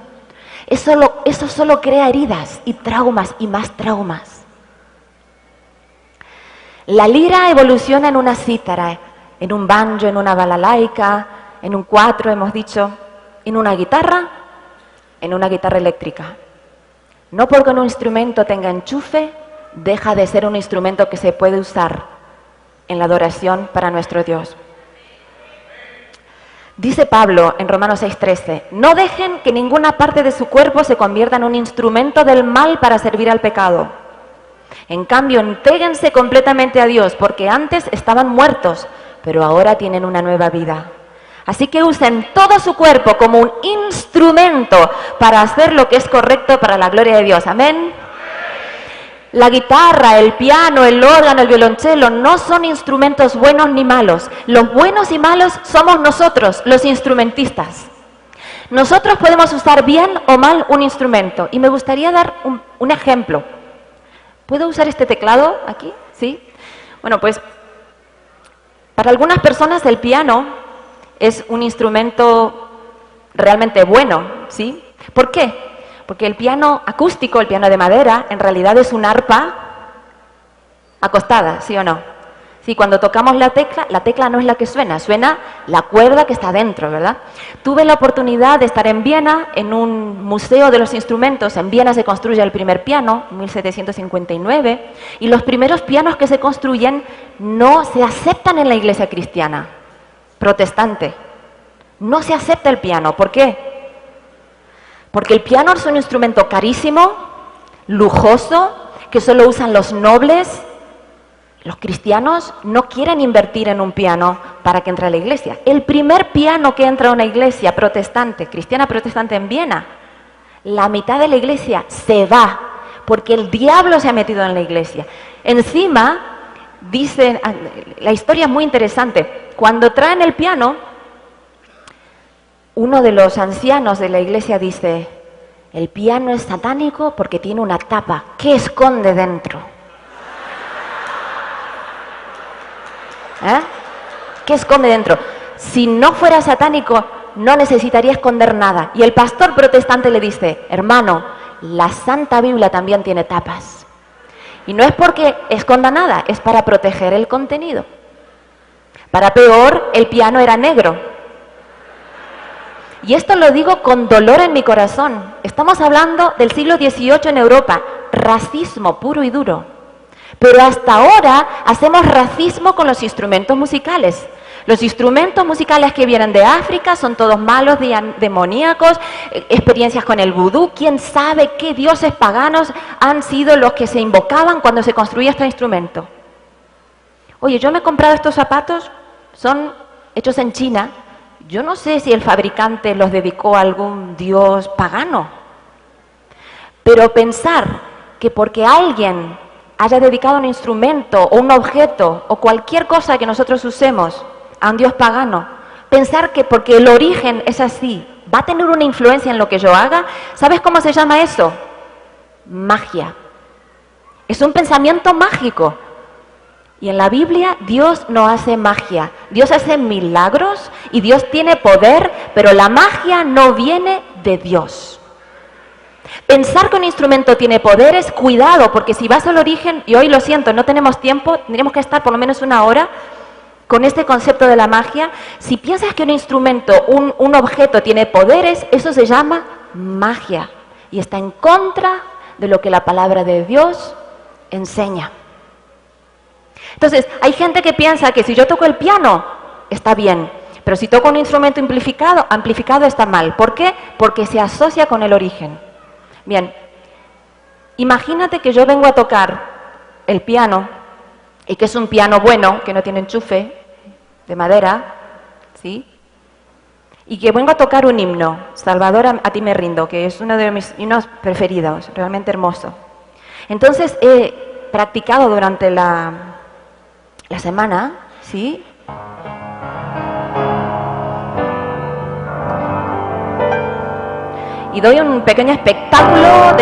Eso solo crea heridas y traumas y más traumas. La lira evoluciona en una cítara, en un banjo, en una balalaika, en un cuatro, hemos dicho, en una guitarra eléctrica. No porque un instrumento tenga enchufe, deja de ser un instrumento que se puede usar en la adoración para nuestro Dios. Dice Pablo en Romanos 6:13, no dejen que ninguna parte de su cuerpo se convierta en un instrumento del mal para servir al pecado. En cambio, entréguense completamente a Dios, porque antes estaban muertos, pero ahora tienen una nueva vida. Así que usen todo su cuerpo como un instrumento para hacer lo que es correcto para la gloria de Dios. Amén. La guitarra, el piano, el órgano, el violonchelo no son instrumentos buenos ni malos. Los buenos y malos somos nosotros, los instrumentistas. Nosotros podemos usar bien o mal un instrumento. Y me gustaría dar un ejemplo. ¿Puedo usar este teclado aquí? ¿Sí? Bueno, pues para algunas personas el piano es un instrumento realmente bueno, ¿sí? ¿Por qué? Porque el piano acústico, el piano de madera, en realidad es un arpa acostada, ¿sí o no? Sí, cuando tocamos la tecla no es la que suena, suena la cuerda que está dentro, ¿verdad? Tuve la oportunidad de estar en Viena, en un museo de los instrumentos. En Viena se construye el primer piano, en 1759, y los primeros pianos que se construyen no se aceptan en la iglesia cristiana, protestante. No se acepta el piano, ¿por qué? Porque el piano es un instrumento carísimo, lujoso, que solo usan los nobles. Los cristianos no quieren invertir en un piano para que entre a la iglesia. El primer piano que entra a una iglesia protestante, cristiana protestante en Viena, la mitad de la iglesia se va, porque el diablo se ha metido en la iglesia. Encima, dicen, la historia es muy interesante, cuando traen el piano, uno de los ancianos de la iglesia dice, el piano es satánico porque tiene una tapa. ¿Qué esconde dentro? ¿Eh? ¿Qué esconde dentro? Si no fuera satánico, no necesitaría esconder nada. Y el pastor protestante le dice, hermano, la Santa Biblia también tiene tapas. Y no es porque esconda nada, es para proteger el contenido. Para peor, el piano era negro. Y esto lo digo con dolor en mi corazón. Estamos hablando del siglo XVIII en Europa, racismo puro y duro. Pero hasta ahora hacemos racismo con los instrumentos musicales. Los instrumentos musicales que vienen de África son todos malos, demoníacos, experiencias con el vudú. ¿Quién sabe qué dioses paganos han sido los que se invocaban cuando se construía este instrumento? Oye, yo me he comprado estos zapatos, son hechos en China. Yo no sé si el fabricante los dedicó a algún dios pagano. Pero pensar que porque alguien haya dedicado un instrumento o un objeto o cualquier cosa que nosotros usemos a un dios pagano, pensar que porque el origen es así, va a tener una influencia en lo que yo haga, ¿sabes cómo se llama eso? Magia. Es un pensamiento mágico. Y en la Biblia Dios no hace magia, Dios hace milagros y Dios tiene poder, pero la magia no viene de Dios. Pensar que un instrumento tiene poderes, cuidado, porque si vas al origen, y hoy lo siento, no tenemos tiempo, tendríamos que estar por lo menos una hora con este concepto de la magia. Si piensas que un instrumento, un objeto tiene poderes, eso se llama magia y está en contra de lo que la palabra de Dios enseña. Entonces, hay gente que piensa que si yo toco el piano, está bien, pero si toco un instrumento amplificado está mal. ¿Por qué? Porque se asocia con el origen. Bien, imagínate que yo vengo a tocar el piano, y que es un piano bueno, que no tiene enchufe, de madera, ¿sí? Y que vengo a tocar un himno, Salvador, a ti me rindo, que es uno de mis himnos preferidos, realmente hermoso. Entonces, he practicado durante la semana, ¿sí? Y doy un pequeño espectáculo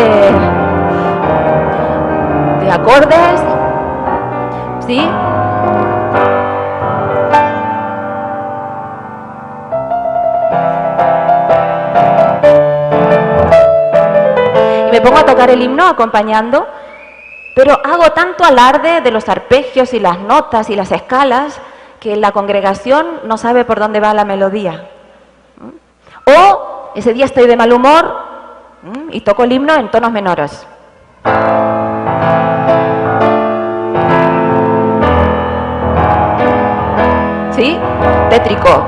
de acordes, ¿sí? me pongo a tocar el himno acompañando, pero hago tanto alarde de los arpegios y las notas y las escalas que la congregación no sabe por dónde va la melodía. O ese día estoy de mal humor y toco el himno en tonos menores. ¿Sí? Tétrico.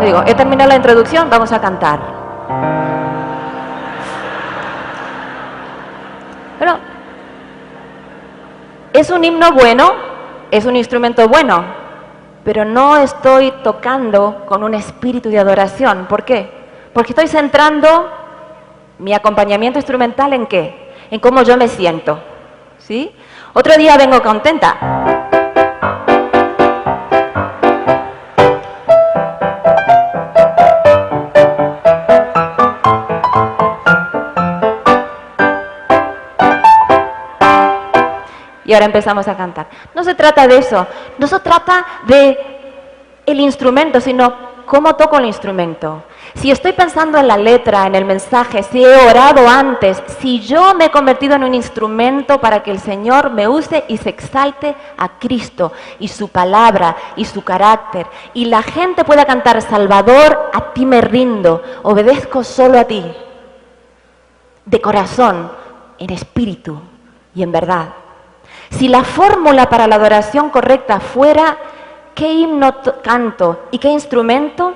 Le digo, he terminado la introducción, vamos a cantar. Pero es un himno bueno, es un instrumento bueno, pero no estoy tocando con un espíritu de adoración. ¿Por qué? Porque estoy centrando mi acompañamiento instrumental ¿en qué? En cómo yo me siento. ¿Sí? Otro día vengo contenta. Y ahora empezamos a cantar. No se trata de eso, no se trata de el instrumento, sino cómo toco el instrumento. Si estoy pensando en la letra, en el mensaje, si he orado antes, si yo me he convertido en un instrumento para que el Señor me use y se exalte a Cristo y su palabra y su carácter, y la gente pueda cantar, Salvador, a ti me rindo, obedezco solo a ti, de corazón, en espíritu y en verdad. Si la fórmula para la adoración correcta fuera qué himno canto y qué instrumento,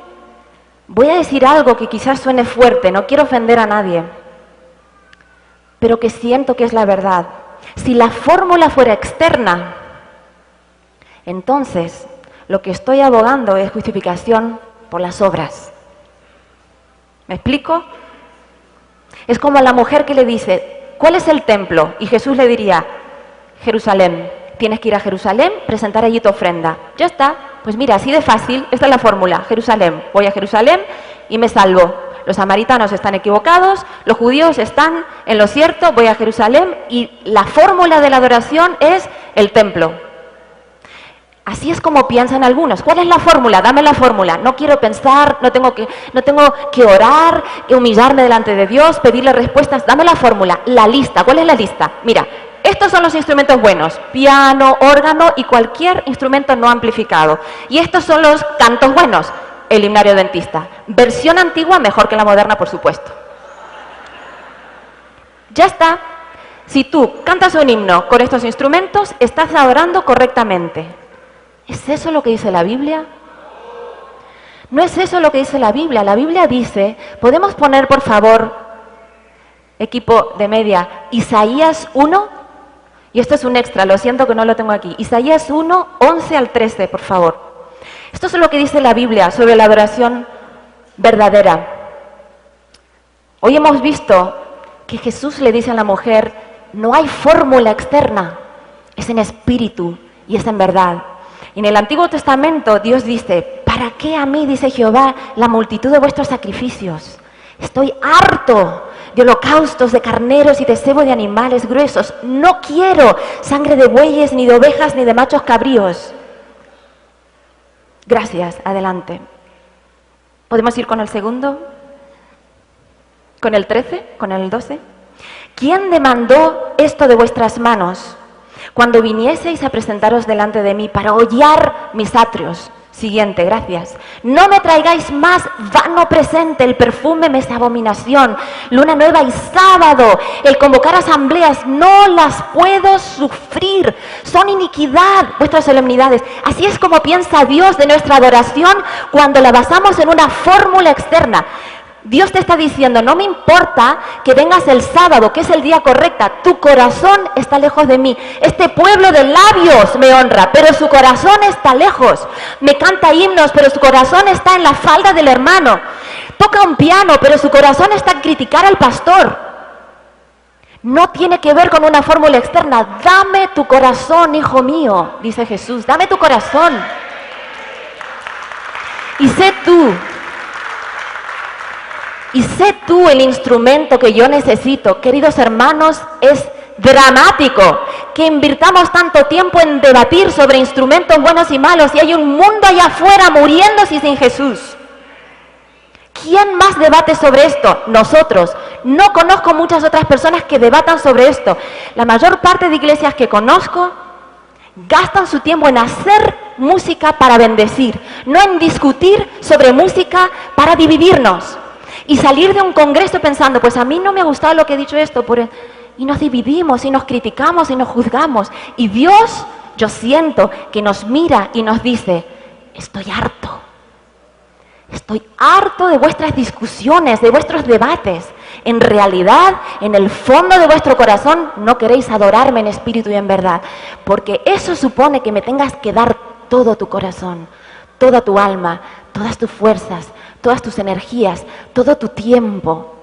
voy a decir algo que quizás suene fuerte, no quiero ofender a nadie, pero que siento que es la verdad. Si la fórmula fuera externa, entonces lo que estoy abogando es justificación por las obras. ¿Me explico? Es como a la mujer que le dice, ¿cuál es el templo? Y Jesús le diría, Jerusalén. Tienes que ir a Jerusalén, presentar allí tu ofrenda. Ya está. Pues mira, así de fácil, esta es la fórmula. Jerusalén. Voy a Jerusalén y me salvo. Los samaritanos están equivocados, los judíos están en lo cierto, voy a Jerusalén y la fórmula de la adoración es el templo. Así es como piensan algunos. ¿Cuál es la fórmula? Dame la fórmula. No quiero pensar, no tengo que orar, que humillarme delante de Dios, pedirle respuestas. Dame la fórmula, la lista. ¿Cuál es la lista? Mira, estos son los instrumentos buenos, piano, órgano y cualquier instrumento no amplificado. Y estos son los cantos buenos, el himnario adventista. Versión antigua mejor que la moderna, por supuesto. Ya está. Si tú cantas un himno con estos instrumentos, estás adorando correctamente. ¿Es eso lo que dice la Biblia? No es eso lo que dice la Biblia. La Biblia dice, ¿podemos poner, por favor, equipo de media, Isaías 1? Y esto es un extra, lo siento que no lo tengo aquí. Isaías 1, 11 al 13, por favor. Esto es lo que dice la Biblia sobre la adoración verdadera. Hoy hemos visto que Jesús le dice a la mujer, no hay fórmula externa, es en espíritu y es en verdad. Y en el Antiguo Testamento Dios dice, ¿para qué a mí, dice Jehová, la multitud de vuestros sacrificios? Estoy harto de holocaustos, de carneros y de cebo de animales gruesos. No quiero sangre de bueyes, ni de ovejas, ni de machos cabríos. Gracias, adelante. ¿Podemos ir con el segundo? ¿Con el 13? ¿Con el 12? ¿Quién demandó esto de vuestras manos cuando vinieseis a presentaros delante de mí para hollar mis atrios? Siguiente, gracias. No me traigáis más vano presente, el perfume me es abominación. Luna nueva y sábado, el convocar asambleas, no las puedo sufrir. Son iniquidad vuestras solemnidades. Así es como piensa Dios de nuestra adoración cuando la basamos en una fórmula externa. Dios te está diciendo, no me importa que vengas el sábado, que es el día correcto, tu corazón está lejos de mí. Este pueblo de labios me honra, pero su corazón está lejos. Me canta himnos, pero su corazón está en la falda del hermano. Toca un piano, pero su corazón está en criticar al pastor. No tiene que ver con una fórmula externa. Dame tu corazón, hijo mío, dice Jesús, dame tu corazón. Y sé tú Y sé tú el instrumento que yo necesito. Queridos hermanos, es dramático que invirtamos tanto tiempo en debatir sobre instrumentos buenos y malos y hay un mundo allá afuera muriéndose sin Jesús. ¿Quién más debate sobre esto? Nosotros. No conozco muchas otras personas que debatan sobre esto. La mayor parte de iglesias que conozco gastan su tiempo en hacer música para bendecir, no en discutir sobre música para dividirnos. Y salir de un congreso pensando, pues a mí no me ha gustado lo que he dicho esto, y nos dividimos, y nos criticamos, y nos juzgamos. Y Dios, yo siento que nos mira y nos dice, estoy harto. Estoy harto de vuestras discusiones, de vuestros debates. En realidad, en el fondo de vuestro corazón, no queréis adorarme en espíritu y en verdad. Porque eso supone que me tengas que dar todo tu corazón, toda tu alma, todas tus fuerzas, todas tus energías, todo tu tiempo,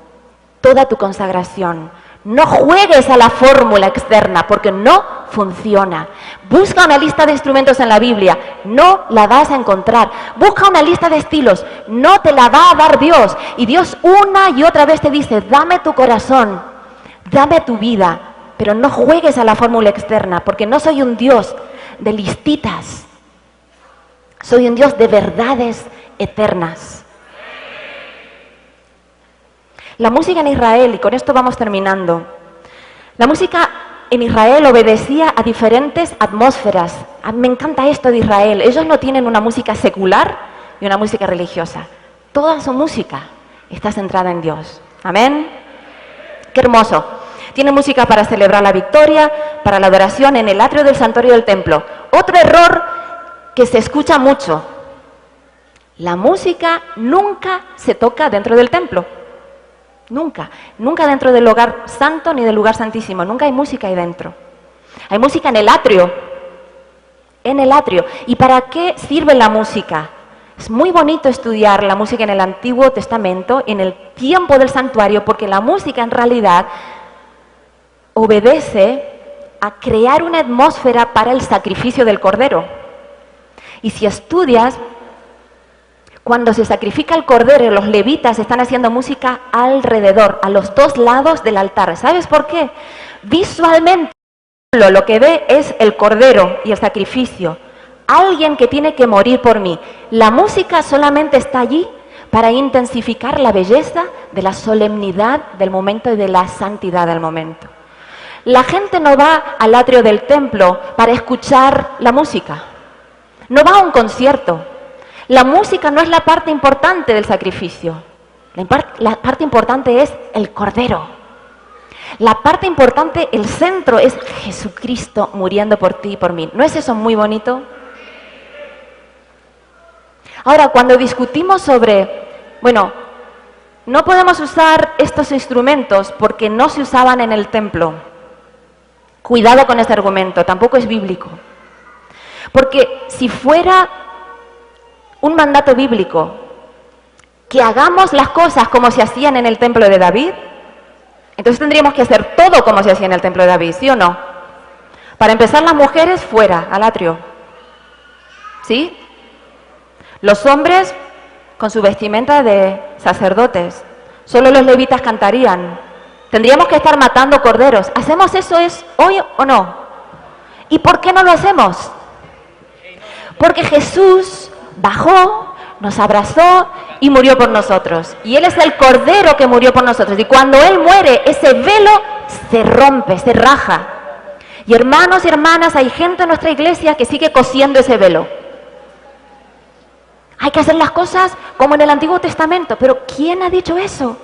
toda tu consagración. No juegues a la fórmula externa porque no funciona. Busca una lista de instrumentos en la Biblia, no la vas a encontrar. Busca una lista de estilos, no te la va a dar Dios. Y Dios una y otra vez te dice, dame tu corazón, dame tu vida, pero no juegues a la fórmula externa porque no soy un Dios de listitas. Soy un Dios de verdades eternas. La música en Israel, y con esto vamos terminando, la música en Israel obedecía a diferentes atmósferas. Me encanta esto de Israel. Ellos no tienen una música secular y una música religiosa. Toda su música está centrada en Dios. Amén. Qué hermoso. Tiene música para celebrar la victoria, para la adoración en el atrio del santuario del templo. Otro error que se escucha mucho. La música nunca se toca dentro del templo. Nunca. Nunca dentro del lugar santo ni del lugar santísimo. Nunca hay música ahí dentro. Hay música en el atrio. En el atrio. ¿Y para qué sirve la música? Es muy bonito estudiar la música en el Antiguo Testamento, en el tiempo del santuario, porque la música en realidad obedece a crear una atmósfera para el sacrificio del Cordero. Y si estudias, cuando se sacrifica el Cordero, los levitas están haciendo música alrededor, a los dos lados del altar. ¿Sabes por qué? Visualmente lo que ve es el Cordero y el sacrificio. Alguien que tiene que morir por mí. La música solamente está allí para intensificar la belleza de la solemnidad del momento y de la santidad del momento. La gente no va al atrio del templo para escuchar la música. No va a un concierto. La música no es la parte importante del sacrificio. La parte importante es el Cordero. La parte importante, el centro, es Jesucristo muriendo por ti y por mí. ¿No es eso muy bonito? Ahora, cuando discutimos sobre, no podemos usar estos instrumentos porque no se usaban en el templo. Cuidado con este argumento, tampoco es bíblico. Porque si fuera un mandato bíblico que hagamos las cosas como se hacían en el templo de David, entonces tendríamos que hacer todo como se hacía en el templo de David, ¿sí o no? Para empezar, las mujeres fuera, al atrio. ¿Sí? Los hombres con su vestimenta de sacerdotes. Solo los levitas cantarían. Tendríamos que estar matando corderos. ¿Hacemos eso hoy o no? ¿Y por qué no lo hacemos? Porque Jesús bajó, nos abrazó y murió por nosotros. Y Él es el Cordero que murió por nosotros. Y cuando Él muere, ese velo se rompe, se raja. Y hermanos y hermanas, hay gente en nuestra iglesia que sigue cosiendo ese velo. Hay que hacer las cosas como en el Antiguo Testamento. Pero ¿quién ha dicho eso?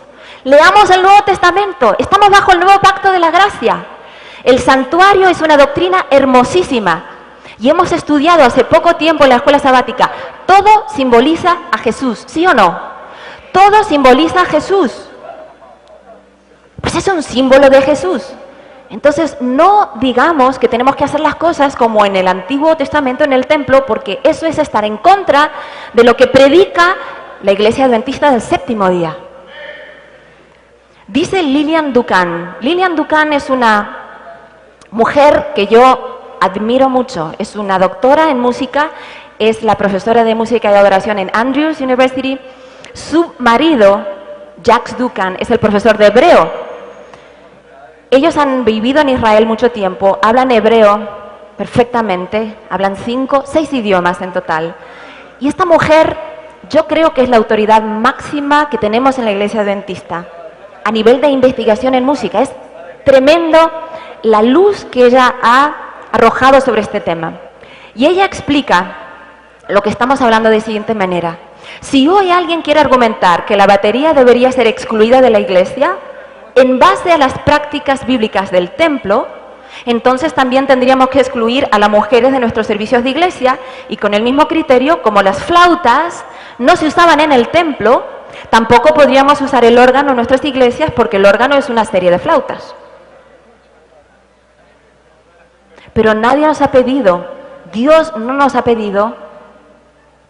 Leamos el Nuevo Testamento. Estamos bajo el nuevo pacto de la gracia. El santuario es una doctrina hermosísima. Y hemos estudiado hace poco tiempo en la escuela sabática. Todo simboliza a Jesús, ¿sí o no? Todo simboliza a Jesús. Pues es un símbolo de Jesús. Entonces no digamos que tenemos que hacer las cosas como en el Antiguo Testamento, en el templo, porque eso es estar en contra de lo que predica la Iglesia Adventista del séptimo día. Dice Lillian Duncan. Lillian Duncan es una mujer que yo admiro mucho. Es una doctora en música, es la profesora de música y adoración en Andrews University. Su marido Jacques Ducan es el profesor de hebreo. Ellos han vivido en Israel mucho tiempo, hablan hebreo perfectamente, hablan 5, 6 idiomas en total. Y esta mujer, yo creo que es la autoridad máxima que tenemos en la Iglesia Adventista a nivel de investigación en música. Es tremendo la luz que ella ha arrojado sobre este tema. Y ella explica lo que estamos hablando de la siguiente manera. Si hoy alguien quiere argumentar que la batería debería ser excluida de la Iglesia, en base a las prácticas bíblicas del templo, entonces también tendríamos que excluir a las mujeres de nuestros servicios de iglesia y con el mismo criterio, como las flautas no se usaban en el templo, tampoco podríamos usar el órgano en nuestras iglesias porque el órgano es una serie de flautas. Pero nadie nos ha pedido, Dios no nos ha pedido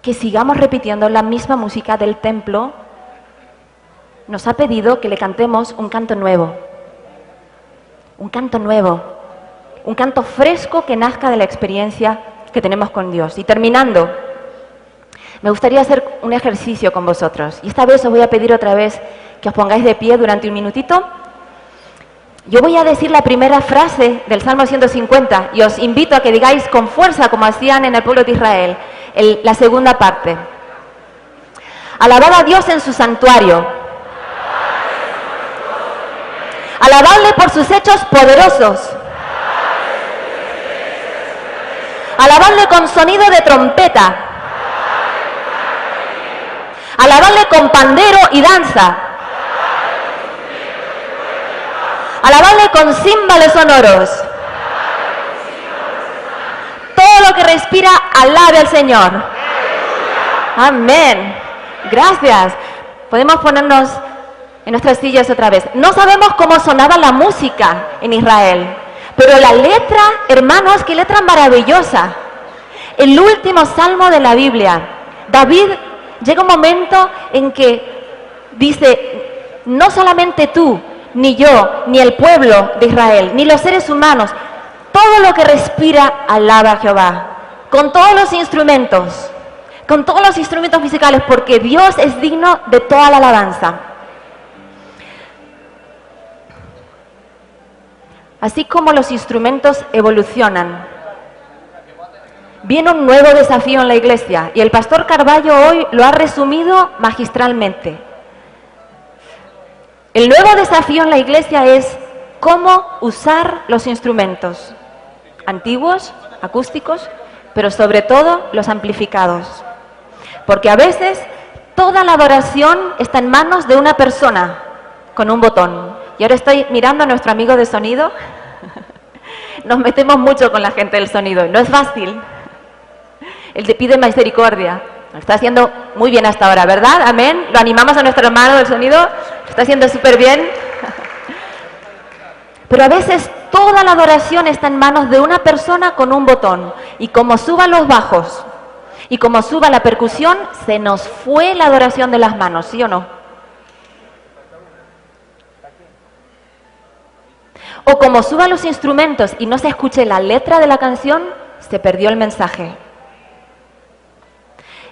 que sigamos repitiendo la misma música del templo. Nos ha pedido que le cantemos un canto nuevo, un canto fresco que nazca de la experiencia que tenemos con Dios. Y terminando, me gustaría hacer un ejercicio con vosotros. Y esta vez os voy a pedir otra vez que os pongáis de pie durante un minutito. Yo voy a decir la primera frase del Salmo 150 y os invito a que digáis con fuerza, como hacían en el pueblo de Israel, la segunda parte. Alabad a Dios en su santuario. Alabadle por sus hechos poderosos. Alabadle con sonido de trompeta. Alabadle con pandero y danza. Alabadle con címbales sonoros. Todo lo que respira, alabe al Señor. Amén. Gracias. Podemos ponernos en nuestras sillas otra vez. No sabemos cómo sonaba la música en Israel, pero la letra, hermanos, qué letra maravillosa. El último salmo de la Biblia, David llega un momento en que dice, no solamente tú, ni yo, ni el pueblo de Israel, ni los seres humanos, todo lo que respira alaba a Jehová, con todos los instrumentos musicales, porque Dios es digno de toda la alabanza. Así como los instrumentos evolucionan, viene un nuevo desafío en la Iglesia y el pastor Carballo hoy lo ha resumido magistralmente. El nuevo desafío en la Iglesia es cómo usar los instrumentos antiguos, acústicos, pero sobre todo los amplificados. Porque a veces toda la adoración está en manos de una persona con un botón. Y ahora estoy mirando a nuestro amigo de sonido. Nos metemos mucho con la gente del sonido. No es fácil. Él te pide misericordia. Lo está haciendo muy bien hasta ahora, ¿verdad? Amén. Lo animamos a nuestro hermano del sonido. Lo está haciendo súper bien. Pero a veces toda la adoración está en manos de una persona con un botón. Y como suban los bajos y como suba la percusión, se nos fue la adoración de las manos, ¿sí o no? O como suban los instrumentos y no se escuche la letra de la canción, se perdió el mensaje.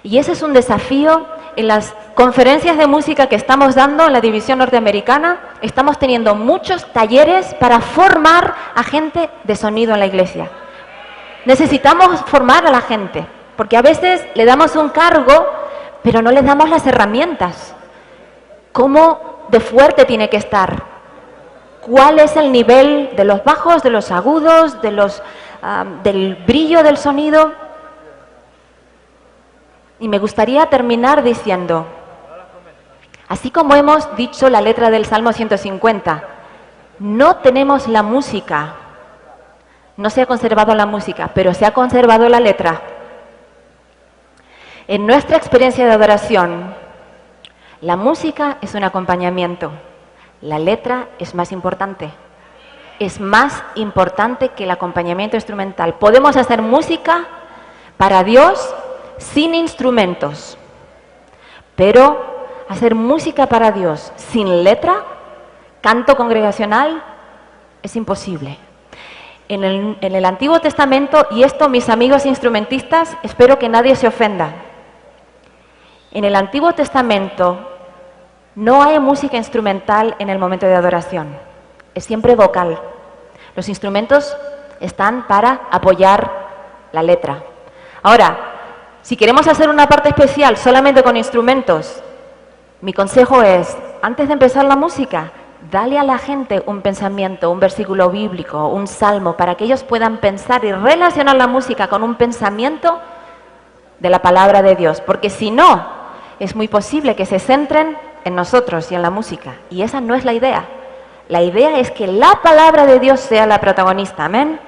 Y ese es un desafío en las conferencias de música que estamos dando en la división norteamericana. Estamos teniendo muchos talleres para formar a gente de sonido en la iglesia. Necesitamos formar a la gente, porque a veces le damos un cargo, pero no les damos las herramientas. ¿Cómo de fuerte tiene que estar? ¿Cuál es el nivel de los bajos, de los agudos, del brillo del sonido? Y me gustaría terminar diciendo, así como hemos dicho la letra del Salmo 150, no tenemos la música, no se ha conservado la música, pero se ha conservado la letra. En nuestra experiencia de adoración, la música es un acompañamiento, la letra es más importante. Es más importante que el acompañamiento instrumental. Podemos hacer música para Dios sin instrumentos, pero hacer música para Dios sin letra, canto congregacional, es imposible. En el Antiguo Testamento, y esto mis amigos instrumentistas, espero que nadie se ofenda, en el Antiguo Testamento No hay música instrumental en el momento de adoración, es siempre vocal. Los instrumentos están para apoyar la letra. Ahora, si queremos hacer una parte especial solamente con instrumentos, mi consejo es, antes de empezar la música, dale a la gente un pensamiento, un versículo bíblico, un salmo, para que ellos puedan pensar y relacionar la música con un pensamiento de la palabra de Dios, porque si no, es muy posible que se centren en nosotros y en la música, y esa no es la idea. La idea es que la palabra de Dios sea la protagonista, amén.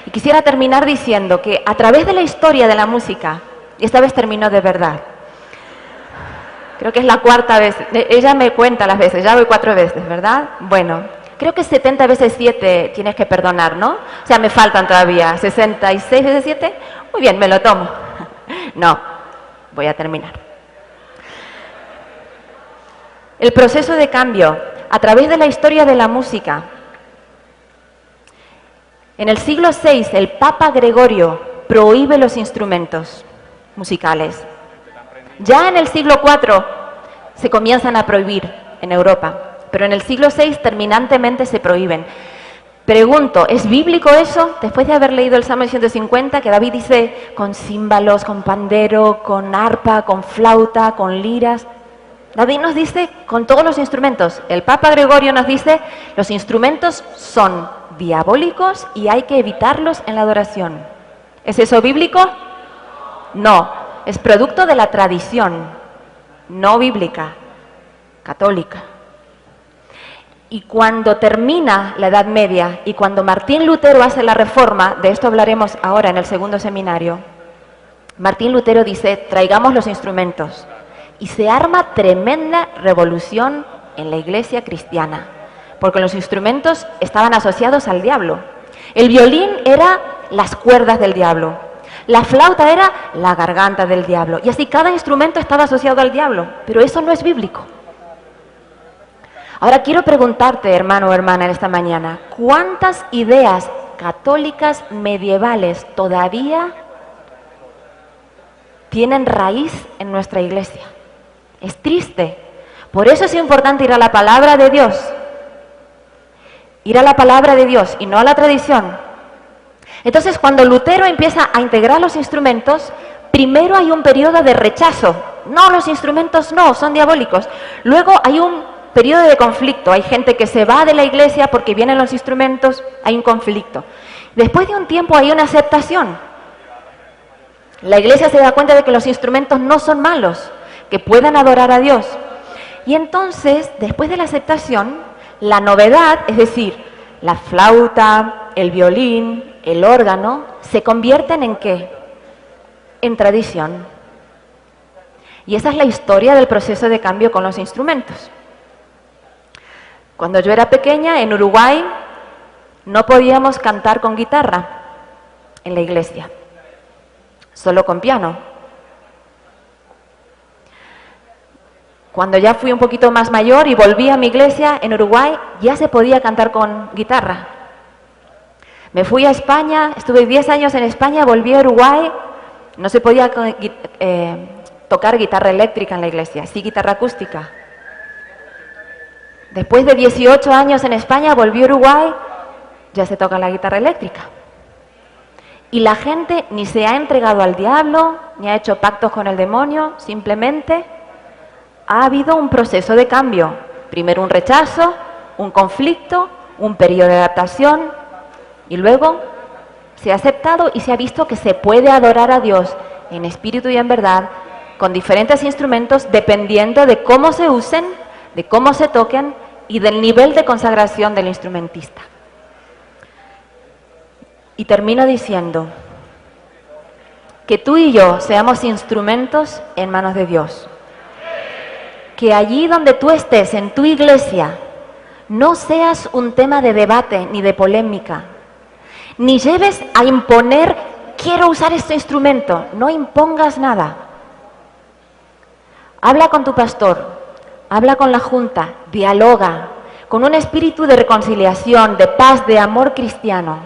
Y quisiera terminar diciendo que a través de la historia de la música, y esta vez termino de verdad, creo que es la 4ª vez, ella me cuenta las veces, ya voy 4 veces, ¿verdad? Bueno, creo que 70 veces 7 tienes que perdonar, ¿no? O sea, me faltan todavía 66 veces 7, muy bien, me lo tomo. No, voy a terminar. El proceso de cambio a través de la historia de la música. En el siglo VI, el Papa Gregorio prohíbe los instrumentos musicales. Ya en el siglo IV se comienzan a prohibir en Europa, pero en el siglo VI terminantemente se prohíben. Pregunto, ¿es bíblico eso? Después de haber leído el Salmo 150, que David dice con címbalos, con pandero, con arpa, con flauta, con liras. David nos dice con todos los instrumentos. El Papa Gregorio nos dice los instrumentos son diabólicos y hay que evitarlos en la adoración. ¿Es eso bíblico? No, es producto de la tradición, no bíblica, católica. Y cuando termina la Edad Media y cuando Martín Lutero hace la reforma, de esto hablaremos ahora en el segundo seminario, Martín Lutero dice, traigamos los instrumentos. Y se arma tremenda revolución en la iglesia cristiana, porque los instrumentos estaban asociados al diablo. El violín era las cuerdas del diablo, la flauta era la garganta del diablo, y así cada instrumento estaba asociado al diablo, pero eso no es bíblico. Ahora quiero preguntarte, hermano o hermana, en esta mañana, ¿cuántas ideas católicas medievales todavía tienen raíz en nuestra iglesia? Es triste. Por eso es importante ir a la palabra de Dios. Ir a la palabra de Dios y no a la tradición. Entonces, cuando Lutero empieza a integrar los instrumentos, primero hay un periodo de rechazo. No, los instrumentos no, son diabólicos. Luego hay un periodo de conflicto. Hay gente que se va de la iglesia porque vienen los instrumentos, hay un conflicto. Después de un tiempo hay una aceptación. La iglesia se da cuenta de que los instrumentos no son malos, que puedan adorar a Dios. Y entonces, después de la aceptación, la novedad, es decir, la flauta, el violín, el órgano, se convierten en ¿qué? En tradición. Y esa es la historia del proceso de cambio con los instrumentos. Cuando yo era pequeña, en Uruguay, no podíamos cantar con guitarra en la iglesia, solo con piano. Cuando ya fui un poquito más mayor y volví a mi iglesia en Uruguay, ya se podía cantar con guitarra. Me fui a España, estuve 10 años en España, volví a Uruguay, no se podía tocar guitarra eléctrica en la iglesia, sí guitarra acústica. Después de 18 años en España, volví a Uruguay, ya se toca la guitarra eléctrica. Y la gente ni se ha entregado al diablo, ni ha hecho pactos con el demonio, simplemente ha habido un proceso de cambio. Primero un rechazo, un conflicto, un periodo de adaptación y luego se ha aceptado y se ha visto que se puede adorar a Dios en espíritu y en verdad con diferentes instrumentos dependiendo de cómo se usen, de cómo se toquen y del nivel de consagración del instrumentista. Y termino diciendo que tú y yo seamos instrumentos en manos de Dios. Que allí donde tú estés, en tu iglesia, no seas un tema de debate ni de polémica, ni lleves a imponer, quiero usar este instrumento, no impongas nada. Habla con tu pastor, habla con la junta, dialoga, con un espíritu de reconciliación, de paz, de amor cristiano.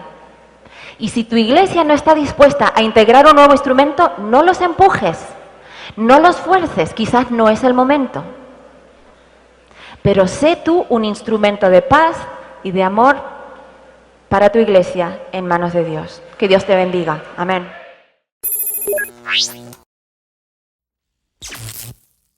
Y si tu iglesia no está dispuesta a integrar un nuevo instrumento, no los empujes, no los fuerces, quizás no es el momento. pero sé tú un instrumento de paz y de amor para tu iglesia en manos de Dios. Que Dios te bendiga. Amén.